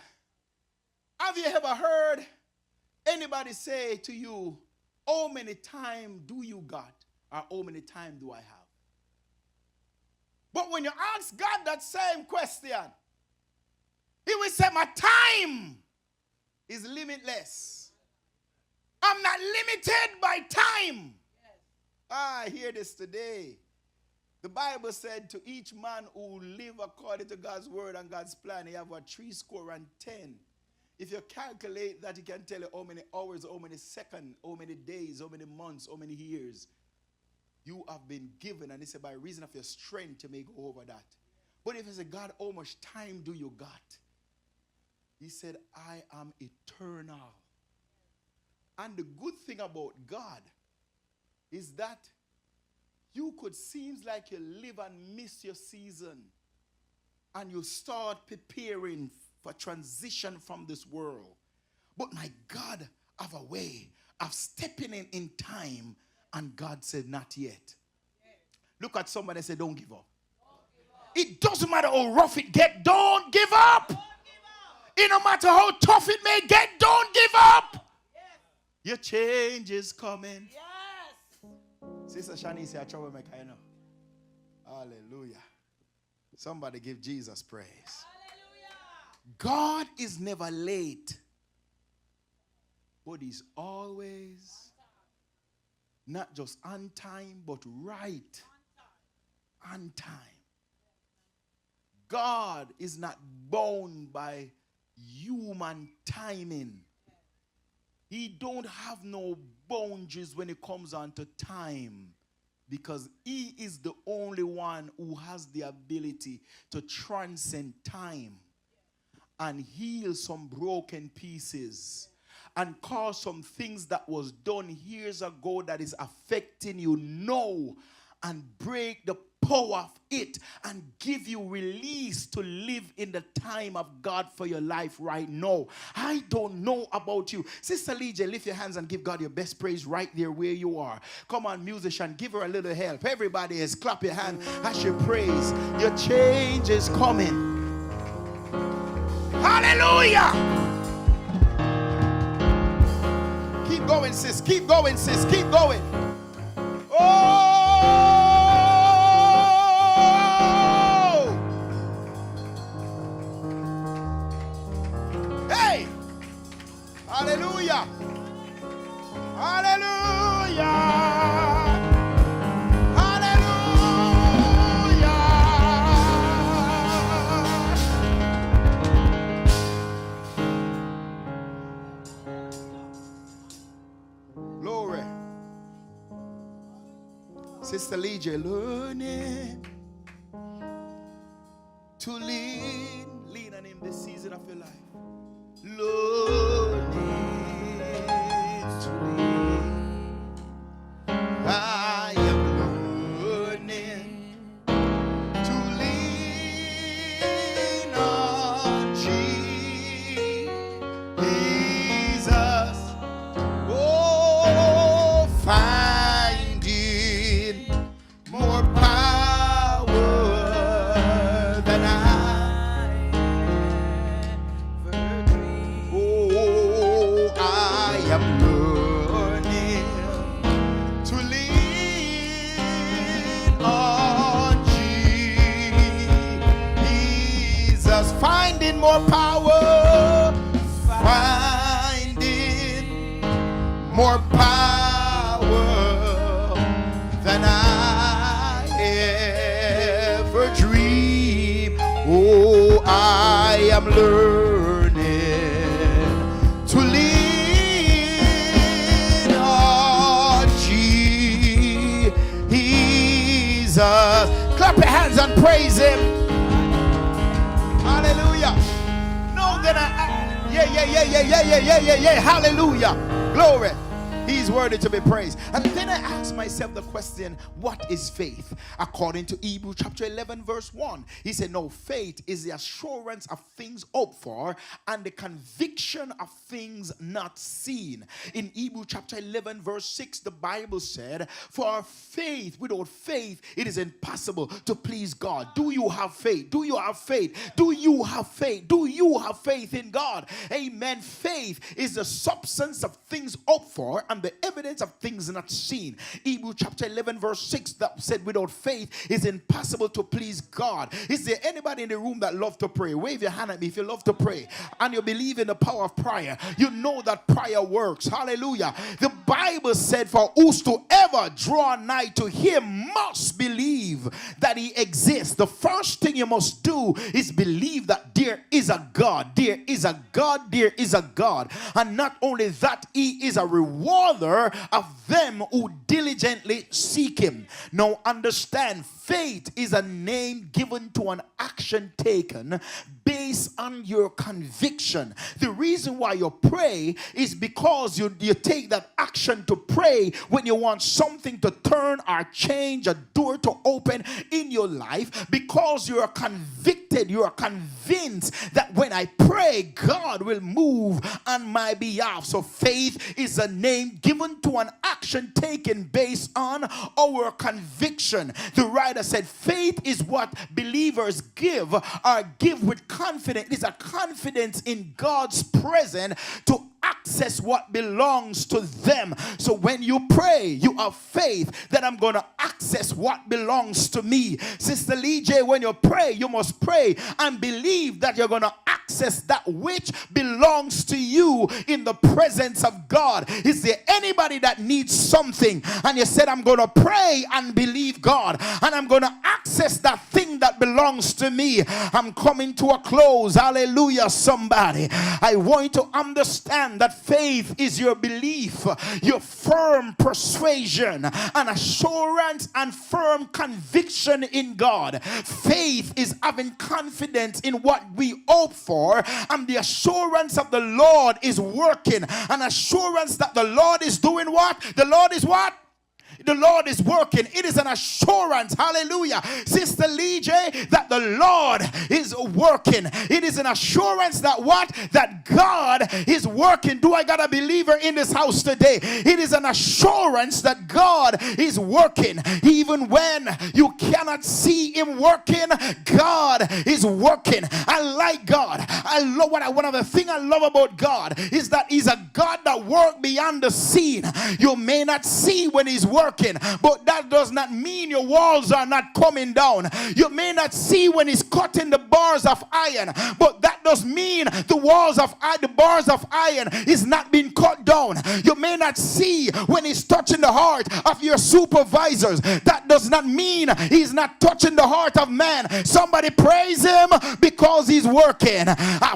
Have you ever heard anybody say to you, how many time do you got? Or how many time do I have? But when you ask God that same question, He will say, my time is limitless. I'm not limited by time. I hear this today. The Bible said to each man who live according to God's word and God's plan, he have a 70. If you calculate that, he can tell you how many hours, how many seconds, how many days, how many months, how many years you have been given. And he said, by reason of your strength, you may go over that. But if you say, God, how much time do you got? He said, I am eternal. And the good thing about God is that you could seems like you live and miss your season. And you start preparing for transition from this world. But my God have a way of stepping in time. And God said, not yet. Look at somebody and say, don't give up. It doesn't matter how rough it get, don't give up. It no matter how tough it may get, don't give up. Your change is coming. Sister Shani say, I troublemaker, I know. Hallelujah. Somebody give Jesus praise. Hallelujah. God is never late, but He's always not just on time, but right on time. God is not bound by human timing. He don't have no boundaries when it comes on to time. Because he is the only one who has the ability to transcend time and heal some broken pieces and cause some things that was done years ago that is affecting you now and break the power of it and give you release to live in the time of God for your life right now. I don't know about you. Sister Legia, lift your hands and give God your best praise right there where you are. Come on, musician, give her a little help. Everybody is clap your hand as you praise. Your change is coming. Hallelujah! Keep going, sis. Keep going, sis. Keep going. Oh! Hey! Hallelujah! Hallelujah! Hallelujah! Glory. Sister Legia, learning to lean on him this season of your life. Learning to lean. I am learning to lean on Jesus. Oh, finding more power than I ever dreamed. Oh, I am learning to lean on Jesus. Finding more power. Finding more power than I ever dreamed. Oh, I am learning to lean on Jesus. Clap your hands and praise him. Hallelujah. No, then yeah. Hallelujah. Glory. He's worthy to be praised. And then I asked myself the question, what is faith? According to Hebrews chapter 11 verse 1, he said, no, faith is the assurance of things hoped for and the conviction of things not seen. In Hebrews chapter 11 verse 6, the Bible said, for faith, without faith, it is impossible to please God. Do you have faith? Do you have faith? Do you have faith? Do you have faith in God? Amen. Faith is the substance of things hoped for and the evidence of things not seen. Hebrews chapter 11 verse 6 that said without faith it's impossible to please God. Is there anybody in the room that love to pray? Wave your hand at me if you love to pray and you believe in the power of prayer. You know that prayer works. Hallelujah. The Bible said for whosoever draw nigh to him must believe that he exists. The first thing you must do is believe that there is a God. There is a God. There is a God. And not only that, he is a rewarder of them who diligently seek him. Now understand, faith is a name given to an action taken based on your conviction. The reason why you pray is because you take that action to pray when you want something to turn or change, a door to open in your life, because you are convicted, you are convinced that when I pray, God will move on my behalf. So faith is a name given to an action taken based on our conviction. The writer said faith is what believers give with confidence. It's a confidence in God's presence to access what belongs to them. So when you pray, you have faith that I'm going to access what belongs to me. Sister Legia, when you pray, you must pray and believe that you're going to access access that which belongs to you in the presence of God. Is there anybody that needs something and you said, I'm going to pray and believe God and I'm going to access that thing that belongs to me? I'm coming to a close. Hallelujah, somebody. I want you to understand that faith is your belief, your firm persuasion and assurance and firm conviction in God. Faith is having confidence in what we hope for, and the assurance of the Lord is working. An assurance that the Lord is doing what? The Lord is what? The Lord is working. It is an assurance, hallelujah, Sister Lee J, that the Lord is working. It is an assurance that what? That God is working. Do I got a believer in this house today? It is an assurance that God is working. Even when you cannot see him working, God is working. I like God. I love one of the things I love about God is that he's a God that works beyond the scene. You may not see when he's working, but that does not mean your walls are not coming down. You may not see when he's cutting the bars of iron, but that does mean the bars of iron is not being cut down. You may not see when he's touching the heart of your supervisors. That does not mean he's not touching the heart of man. Somebody praise him because he's working.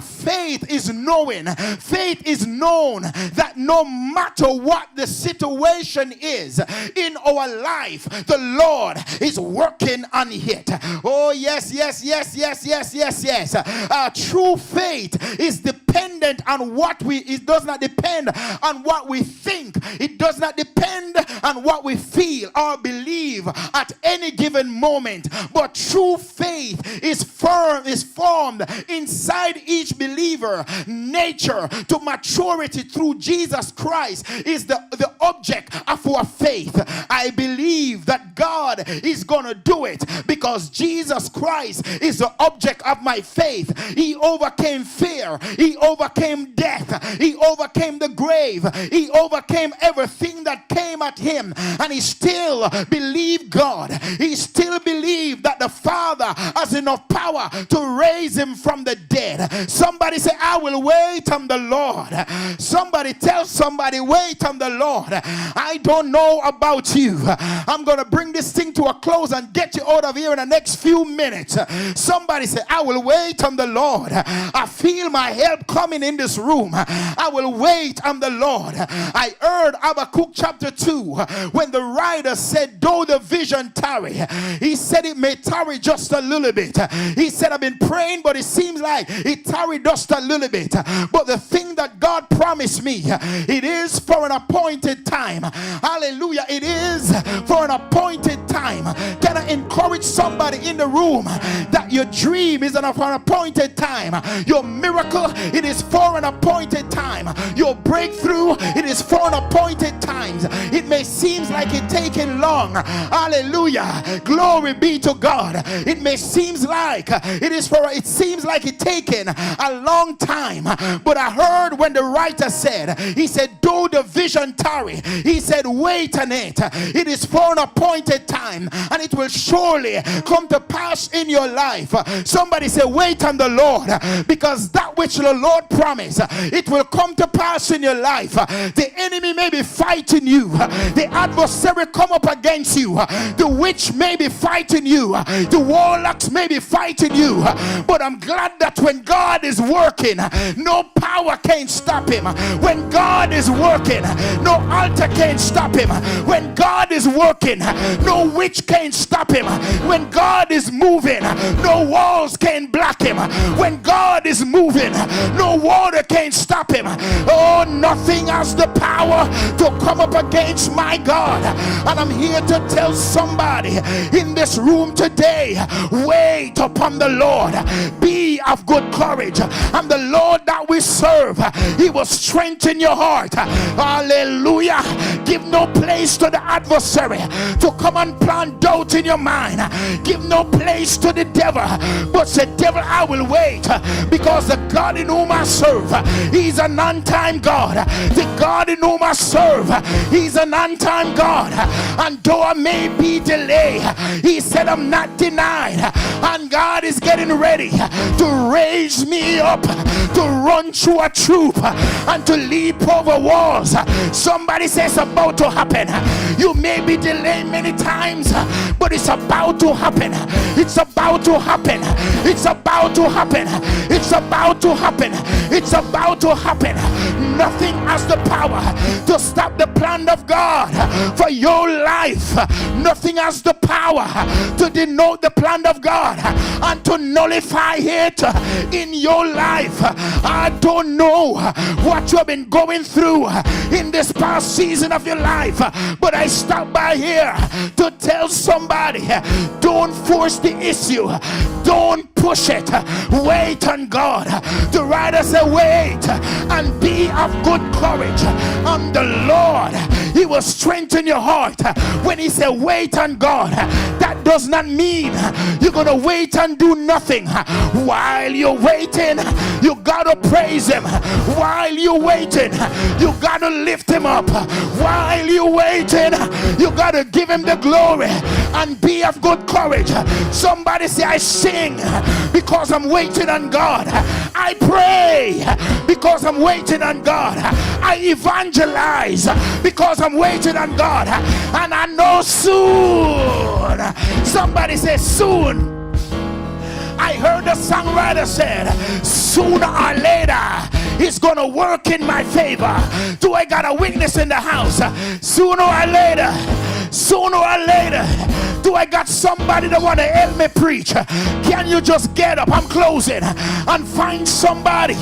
Faith is knowing. Faith is known that no matter what the situation is in our life, the Lord is working on it. Oh yes, yes, yes, yes, yes, yes, yes. True faith is dependent on what it does not depend on what we think. It does not depend on what we feel or believe at any given moment. But true faith is formed inside each believer. Nature to maturity through Jesus Christ is the object of our faith. I believe that God is going to do it because Jesus Christ is the object of my faith. He overcame fear. He overcame death. He overcame the grave. He overcame everything that came at him. And he still believed God. He still believed that the Father has enough power to raise him from the dead. Somebody say, I will wait on the Lord. Somebody tell somebody, wait on the Lord. I don't know about you. I'm going to bring this thing to a close and get you out of here in the next few minutes. Somebody say, I will wait on the Lord. I feel my help coming in this room. I will wait on the Lord. I heard Habakkuk chapter 2 when the writer said, though the vision tarry, he said it may tarry just a little bit. He said, I've been praying, but it seems like it tarried just a little bit. But the thing that God promised me, it is for an appointed time. Hallelujah. It is for an appointed time. Can I encourage somebody in the room that your dream is for an appointed time? Your miracle, it is for an appointed time. Your breakthrough, it is for an appointed time. It may seem like it's taking long. Hallelujah. Glory be to God. It may seem like it seems like it's taken a long time. But I heard when the writer said, he said, though the vision tarry, he said, wait on it. It is for an appointed time, and it will surely come to pass in your life. Somebody say, wait on the Lord, because that which the Lord promised, it will come to pass in your life. The enemy may be fighting you. The adversary come up against you. The witch may be fighting you. The warlocks may be fighting you. But I'm glad that when God is working, no power can stop him. When God is working, no altar can stop him. When God is working, no witch can stop him. When God is moving, no walls can block him. When God is moving, no water can stop him. Oh, nothing has the power to come up against my God. And I'm here to tell somebody in this room today, wait upon the Lord. Be of good courage. And the Lord that we serve, he will strengthen your heart. Hallelujah. Give no place to the adversary to come and plant doubt in your mind. Give no place to the devil, but say, devil, I will wait, because the God in whom I serve, he's an on-time God. The God in whom I serve, he's an on-time God. And though I may be delayed, he said I'm not denied. And God is getting ready to raise me up, to run through a troop, and to leap over walls. Somebody says it's about to happen. You may be delayed many times, but it's about to happen. It's about to happen. It's about to happen. It's about to happen. It's about to happen. Nothing has the power to stop the plan of God for your life. Nothing has the power to denote the plan of God and to nullify it in your life. I don't know what you have been going through in this past season of your life, but I stopped by here to tell somebody, don't force the issue. Don't push it. Wait on God. The writer said, wait and be of good courage on the Lord. He will strengthen your heart. When he said wait on God, that does not mean you're gonna wait and do nothing. While you're waiting, you gotta praise him. While you're waiting, you gotta lift him up. While you're waiting, you gotta give him the glory and be of good courage. Somebody say, I sing because I'm waiting on God. I pray because I'm waiting on God. I evangelize because I'm waiting on God. And I know soon. Somebody say soon. I heard the songwriter said, sooner or later, it's gonna work in my favor. Do I got a witness in the house? Sooner or later, do I got somebody that want to help me preach? Can you just get up? I'm closing. And find somebody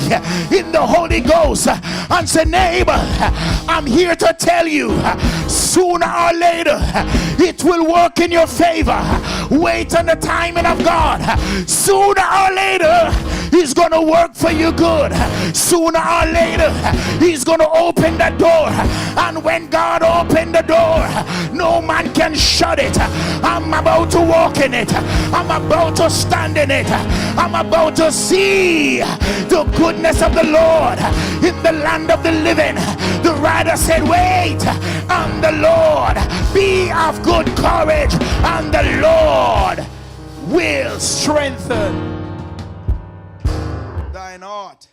in the Holy Ghost and say, neighbor, I'm here to tell you, sooner or later, it will work in your favor. Wait on the timing of God. Sooner or later, he's going to work for you good. Sooner or later, he's going to open the door. And when God opened the door, no man can shut it. I'm about to walk in it. I'm about to stand in it. I'm about to see the goodness of the Lord in the land of the living. The writer said, wait on the Lord. Be of good courage, and the Lord will strengthen thine heart.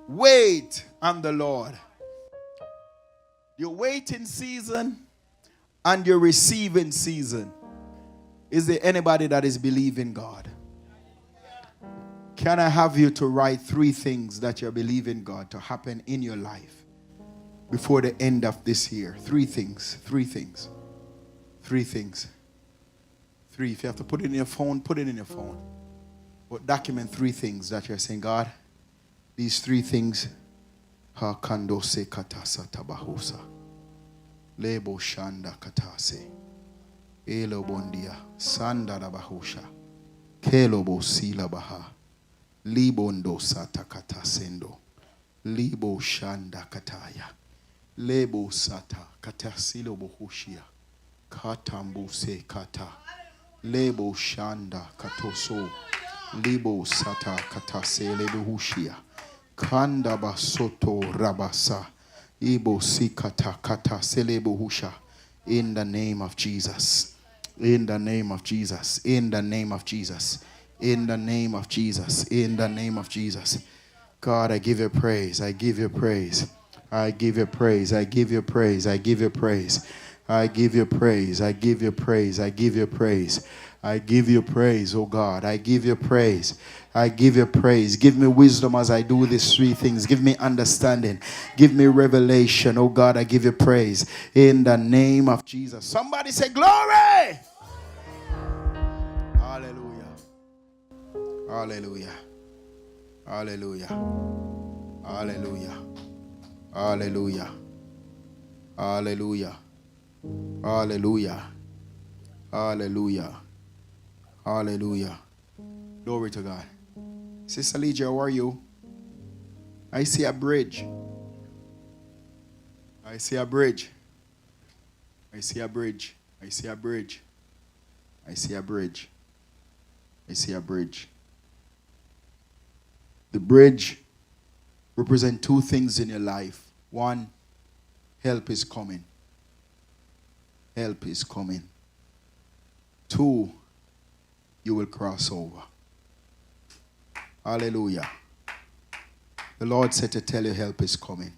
Wait on the Lord. Your waiting season and your receiving season. Is there anybody that is believing God? Can I have you to write 3 things that you're believing God to happen in your life before the end of this year? 3 things. 3 things. 3 things. 3. If you have to put it in your phone, put it in your phone. But document 3 things that you're saying, God, these 3 things. Hakando se katasa tabahosa. Lebo shanda katase. Elo bondia. Sanda rabahosha. Kelobo sila baha. Libondo sata katasendo. Libo shanda kataya. Lebo sata katasilo bohushia. Katambu se kata. Lebo shanda katoso. Libo sata katase lebuhushia. Kanda basoto rabasa. Ibo sikata kata selebohusha. In the name of Jesus. In the name of Jesus. In the name of Jesus. In the name of Jesus. In the name of Jesus. God, I give you praise. I give you praise. I give you praise. I give you praise. I give you praise. I give you praise. I give you praise. I give you praise. I give you praise, oh God. I give you praise. I give you praise. Give me wisdom as I do these 3 things. Give me understanding. Give me revelation. Oh God, I give you praise. In the name of Jesus. Somebody say glory. Hallelujah. Hallelujah. Hallelujah. Hallelujah. Hallelujah. Hallelujah. Hallelujah. Hallelujah. Hallelujah. Glory to God. Sister Lydia, how are you? I see a bridge. I see a bridge. I see a bridge. I see a bridge. I see a bridge. I see a bridge. The bridge represents two things in your life. One, help is coming. Help is coming. Two, you will cross over. Hallelujah. The Lord said to tell you help is coming.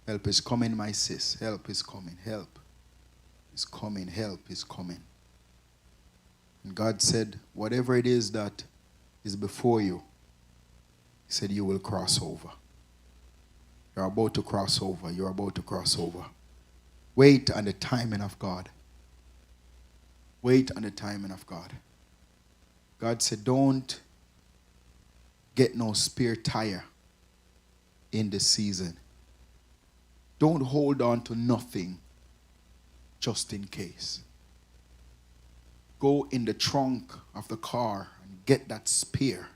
Help is coming, my sis. Help is coming. Help is coming. Help is coming. And God said, whatever it is that is before you, He said you will cross over. You're about to cross over. You're about to cross over. Wait on the timing of God. Wait on the timing of God. God said, don't get no spare tire in the season. Don't hold on to nothing just in case. Go in the trunk of the car and get that spare.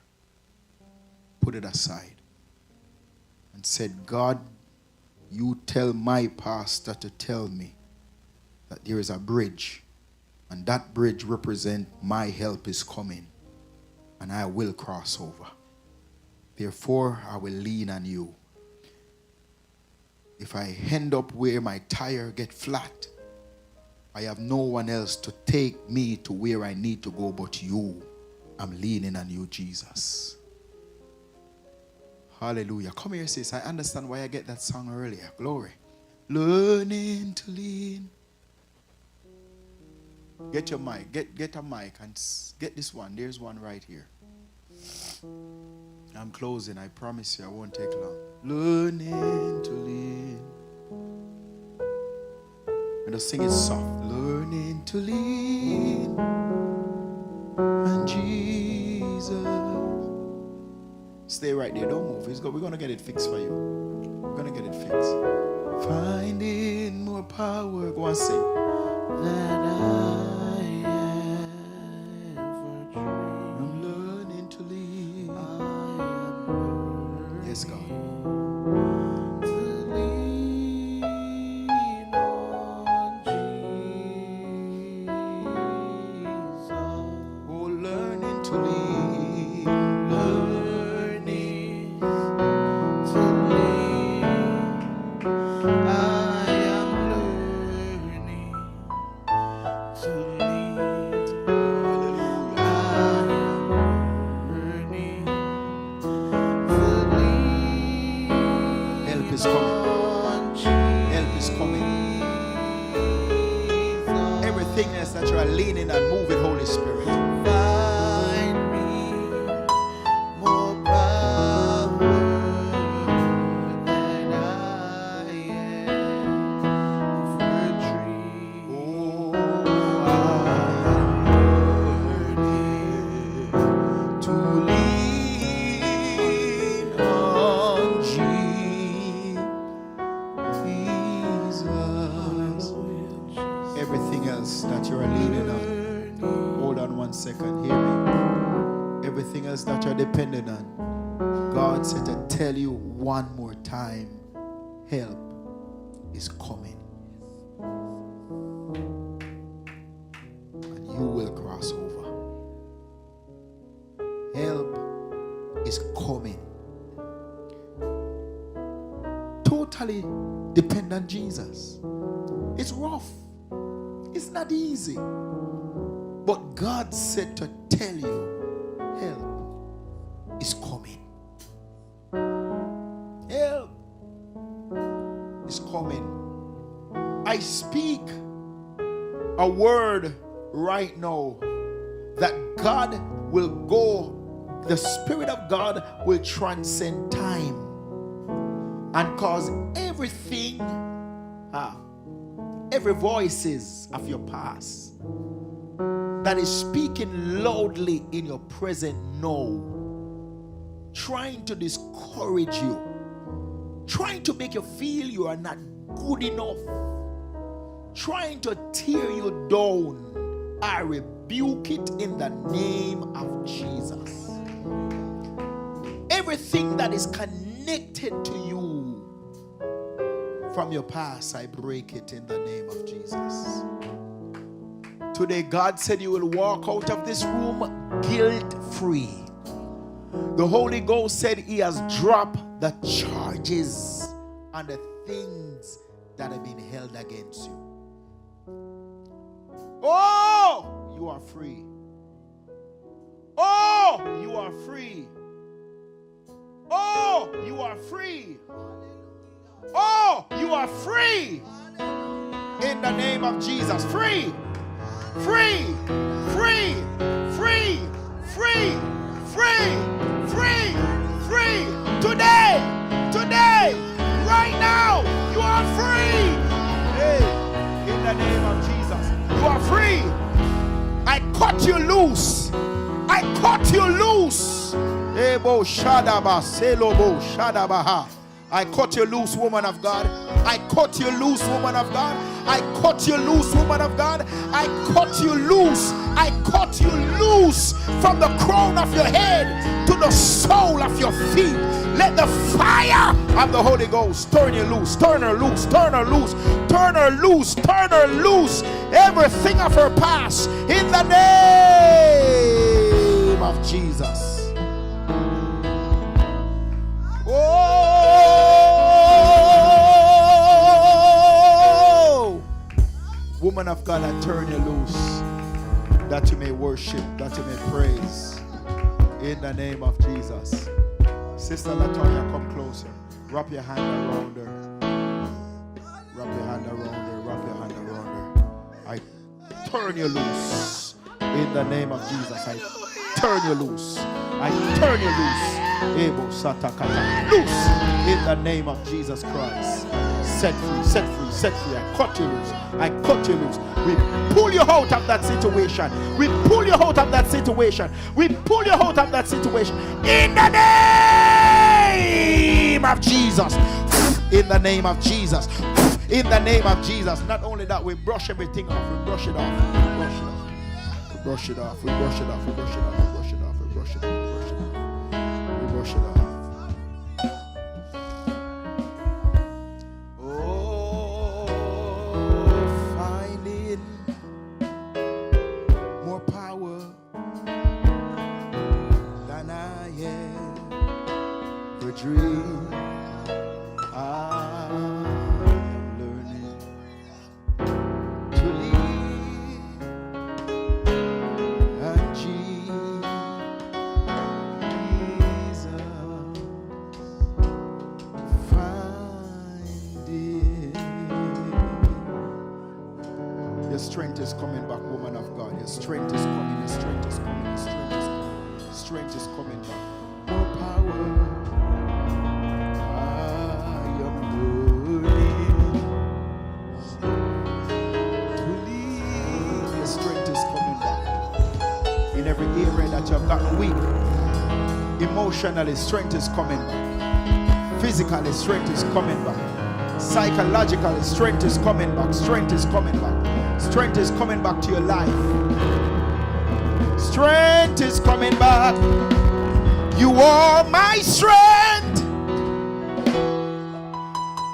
Put it aside. And said, God, you tell my pastor to tell me that there is a bridge. And that bridge represents my help is coming. And I will cross over. Therefore, I will lean on you. If I end up where my tire get flat, I have no one else to take me to where I need to go but you. I'm leaning on you, Jesus. Hallelujah. Come here, sis. I understand why I get that song earlier. Glory. Learning to lean. Get your mic. Get a mic and get this one. There's one right here. I'm closing. I promise you I won't take long. Learning to lean. And just sing it soft. Learning to lean. And Jesus. Stay right there. Don't move. We're going to get it fixed for you. We're going to get it fixed. Finding more power. Go and sing. That I ever dreamed. I'm learning to lean. I am learning. Yes, God. To lean on Jesus. Oh, learning to lean. That you are leaning and moving, Holy Spirit. Find me more power than I ever dreamed. Oh, I am learning to lean on Jesus. Everything else that you are leaning on, hold on 1 second, hear me. Everything else that you're dependent on, God said to tell you one more time, help is coming. And you will cross over. Help is coming. Totally depend on Jesus. It's rough. It's not easy. But God said to tell you, help is coming. Help is coming. I speak a word right now that God will go, the Spirit of God will transcend time and cause everything, every voices of your past that is speaking loudly in your present now, trying to discourage you, trying to make you feel you are not good enough, trying to tear you down, I rebuke it in the name of Jesus. Everything that is connected to you from your past, I break it in the name of Jesus. Today, God said you will walk out of this room guilt-free. The Holy Ghost said he has dropped the charges and the things that have been held against you. Oh, you are free. Oh, you are free. Oh, you are free. Oh, you are free. In the name of Jesus. Free. Free. Free. Free. Free. Free. Free. Free. Today. Today. Right now. You are free. Hey, in the name of Jesus. You are free. I cut you loose. I cut you loose. Ebo shadaba selobo shadabaha. I cut you loose, woman of God. I cut you loose, woman of God. I cut you loose, woman of God. I cut you loose. I cut you loose from the crown of your head to the sole of your feet. Let the fire of the Holy Ghost turn you loose. Turn her loose. Turn her loose. Turn her loose. Turn her loose. Everything of her past in the name of Jesus. Oh, woman of God, I turn you loose that you may worship, that you may praise in the name of Jesus. Sister Latoya, come closer. Wrap your hand around her. Wrap your hand around her. Wrap your hand around her. I turn you loose in the name of Jesus. I turn you loose. I turn you loose. Loose in the name of Jesus Christ. Set free, set free, set free. I cut you loose. I cut you loose. We pull you out of that situation. We pull you out of that situation. We pull you out of that situation. In the name of Jesus. In the name of Jesus. In the name of Jesus. Not only that, we brush everything off. We brush it off. We brush it off. We brush it off. We brush it off. We brush it off. We brush it off. We brush it off. Brush it off. Oh, finding more power than I ever dreamed. I am learning to live and strength is coming back, woman of God. Your strength is coming. Your strength is coming. Your strength is coming. Strength is coming back. More power. I am learning to lead. Your strength is coming back. In every area that you have gotten weak, emotionally, strength is coming back. Physically, strength is coming back. Psychologically, strength is coming back. Strength is coming back. Strength is coming back to your life. Strength is coming back. You are my strength.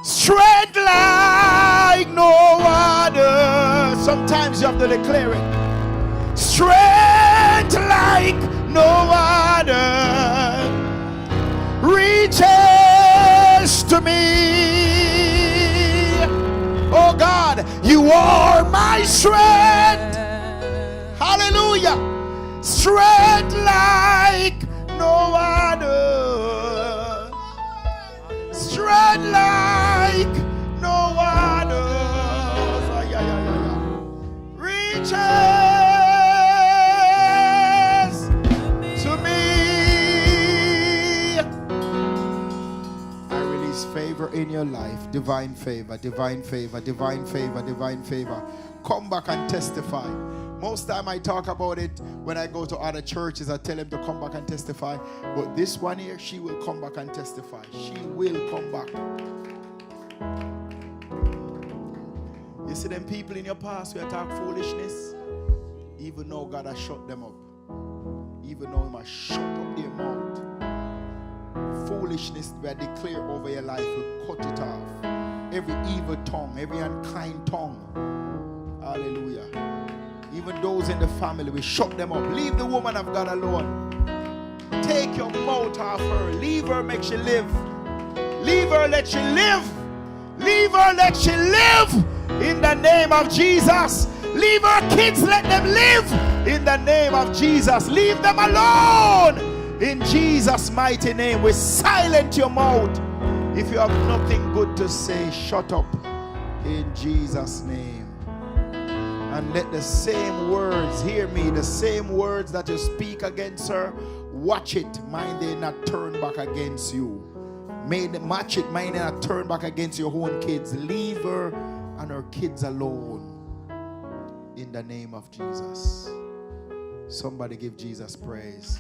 Strength like no other. Sometimes you have to declare it. Strength like no other reaches to me. Oh God, you are my strength. Hallelujah. Strength like no other. Strength like no other. Reaches to me. I release favor in your life. Divine favor, divine favor, divine favor, divine favor. Come back and testify. Most time I talk about it when I go to other churches. I tell them to come back and testify. But this one here, she will come back and testify. She will come back. You see them people in your past who talk foolishness? Even though God has shut them up. Even though He must shut up their mouth. Foolishness we declare over your life, we cut it off. every evil tongue, every unkind tongue. Hallelujah. Even those in the family, we shut them up. Leave the woman of God alone. Take your mouth off her. Leave her, make she live. Leave her, let she live. Leave her, let she live. In the name of Jesus. Leave her kids, let them live. In the name of Jesus. Leave them alone. In Jesus' mighty name. We silence your mouth. If you have nothing good to say, shut up. In Jesus' name. And let the same words, hear me, the same words that you speak against her, watch it, mind they not turn back against you. Match it, mind they not turn back against your own kids. Leave her and her kids alone. In the name of Jesus. Somebody give Jesus praise.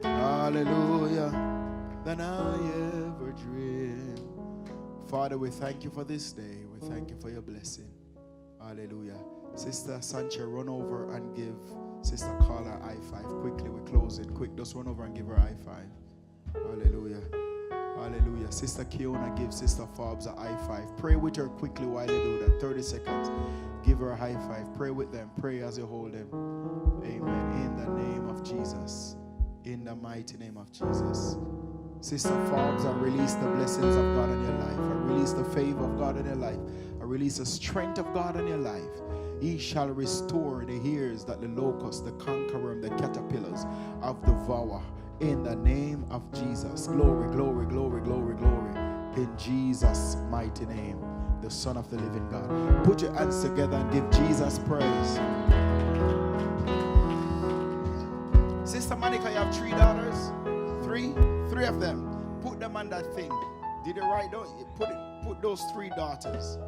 Hallelujah. Than I ever dreamed. Father, we thank you for this day. We thank you for your blessing. Hallelujah. Sister Sancha, run over and give Sister Carla a high five. Quickly, we close it. Quick, just run over and give her a high five. Hallelujah. Hallelujah. Sister Kiona, give Sister Forbes a high five. Pray with her quickly while they do that. 30 seconds. Give her a high five. Pray with them. Pray as you hold them. Amen. In the name of Jesus. In the mighty name of Jesus. Sister Forbes, I release the blessings of God in your life. I release the favor of God in your life. I release the strength of God in your life. He shall restore the years that the locust, the conqueror, and the caterpillars have devoured. In the name of Jesus. Glory, glory, glory, glory, glory. In Jesus' mighty name, the Son of the living God. Put your hands together and give Jesus praise. Sister Monica, you have 3 daughters? 3? 3 of them. Put them on that thing. Did you write down? Put those 3 daughters.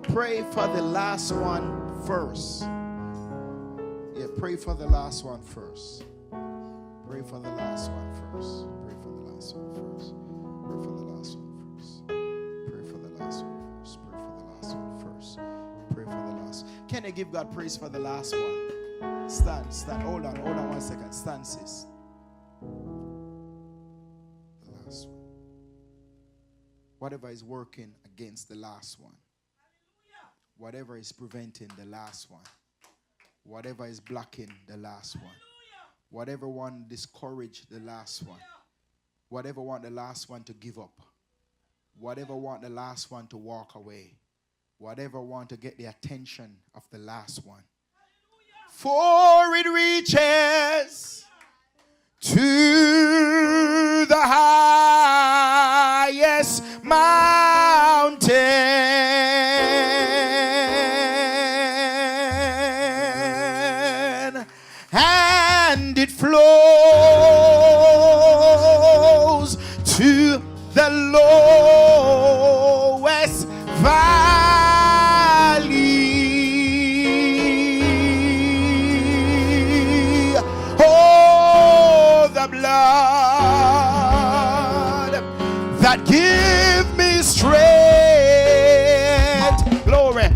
Pray for the last one first. Yeah, pray for the last one first. Pray for the last one first. Pray for the last one first. Pray for the last one first. Pray for the last one first. Pray for the last one first. Pray for the last. Can you give God praise for the last one? Stand. Hold on 1 second. Stand, sis. The last one. Whatever is working against the last one. Whatever is preventing the last one. Whatever is blocking the last one. Whatever one discourage the last one. Whatever want the last one to give up. Whatever want the last one to walk away. Whatever want to get the attention of the last one. For it reaches to the highest mountain, and it flows to the lowest valley. Oh, the blood that give me strength, glory,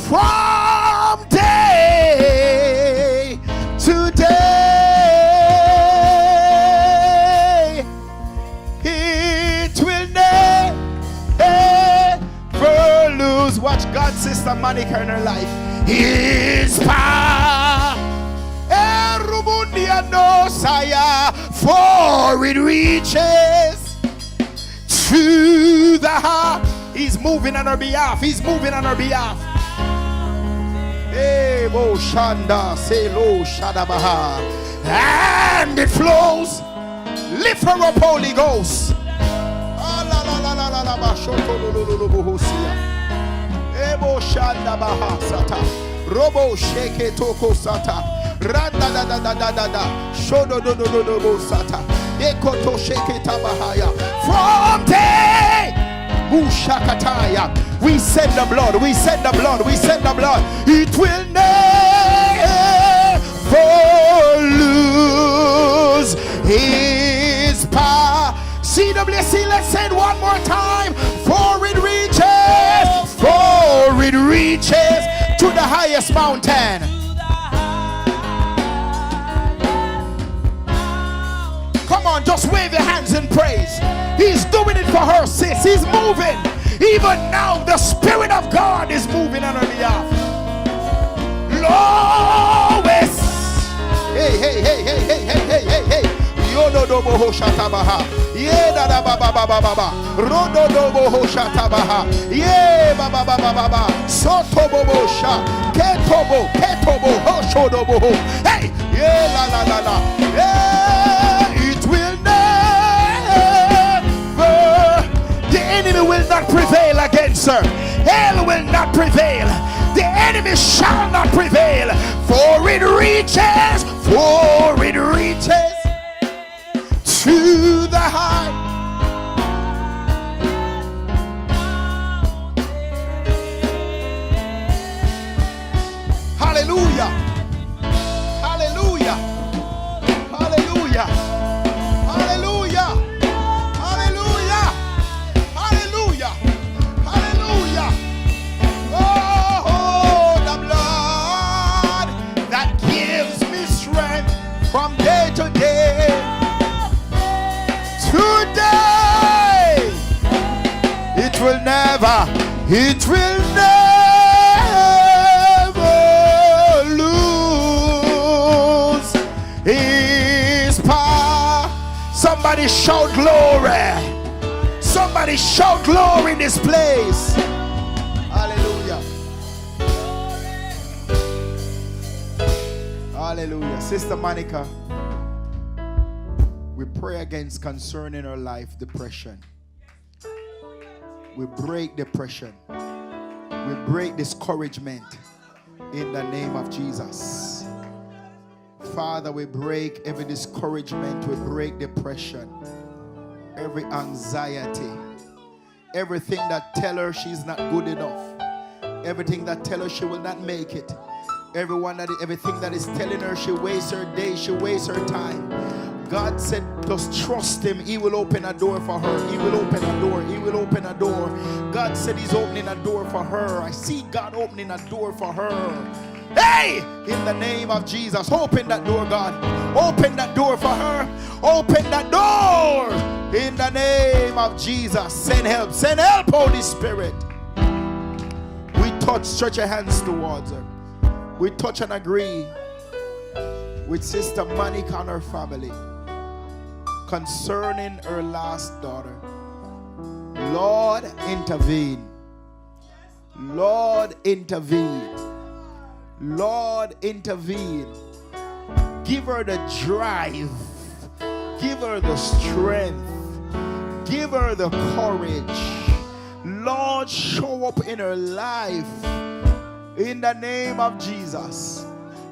from day to day. It will never lose. Watch God's sister Monica in her life. His power, for it reaches to the heart. He's moving on her behalf. He's moving on her behalf. Hey, bo shanda, say lo shadabaha, and it flows. Lift her up, Holy Ghost. Ebo shanda baha sata, robo sheke toko sata, randa da da da da da da, shodo do do do do bo sata, ekoto sheke tabahaya. From day Mushakataya, we send the blood, we send the blood, we send the blood. It will never lose his power. CWC, let's say it one more time. For it reaches to the highest mountain. Come on, Just wave your hands in praise. He's doing it for her, sis. He's moving. Even now, the Spirit of God is moving on her behalf. Lois. Hey, hey, hey, hey, hey, hey, hey, hey, hey. Yodo dobo ho shatabaha. Ye da da ba ba ba ba ba ba. Rodo dobo ho shatabaha. Ye ba ba ba ba ba ba. Soto bobo sha. Ketobo, ketobo ho shodobo ho. Hey, ye la la la la. Yeah, it will never. The enemy will not prevail against her. Hell will not prevail. The enemy shall not prevail. For it reaches to the high. Hallelujah. Hallelujah. Hallelujah. Hallelujah. Hallelujah. Hallelujah. Hallelujah. Oh, the blood that gives me strength from day to day. Today, it will never lose his power. Somebody shout glory. Somebody shout glory in this place. Hallelujah. Hallelujah. Sister Monica, we pray against concerning her life depression. We break depression. We break discouragement in the name of Jesus. Father, we break every discouragement. We break depression, every anxiety, everything that tell her she's not good enough, everything that tell her she will not make it, everything that is telling her she wastes her day, she wastes her time. God said, just trust him. He will open a door for her. He will open a door. He will open a door. God said he's opening a door for her. I see God opening a door for her. Hey, in the name of Jesus, open that door, God. Open that door for her. Open that door in the name of Jesus. Send help. Send help, Holy Spirit. We touch, stretch your hands towards her. We touch and agree with Sister Monica and her family concerning her last daughter. Lord, intervene. Lord, intervene. Lord, intervene. Give her the drive. Give her the strength. Give her the courage. Lord, show up in her life in the name of Jesus.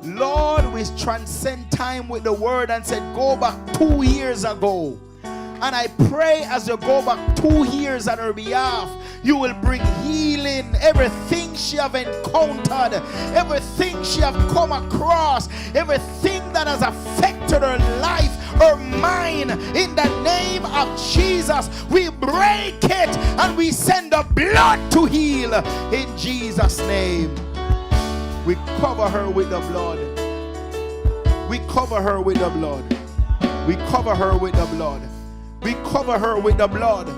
Lord, we transcend time with the word and said, go back 2 years ago. And I pray as you go back 2 years on her behalf, you will bring healing. Everything she have encountered, everything she have come across, everything that has affected her life, her mind, in the name of Jesus, we break it and we send the blood to heal in Jesus' name. We cover her with the blood. We cover her with the blood. We cover her with the blood. We cover her with the blood.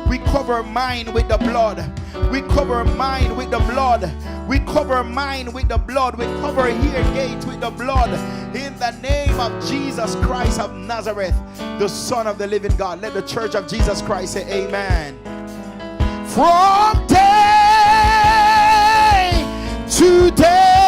We cover her mind with the blood. We cover her mind with the blood. We cover her mind with the blood. We cover her ear gates with the blood. In the name of Jesus Christ of Nazareth, the Son of the living God. Let the Church of Jesus Christ say amen. From day to day.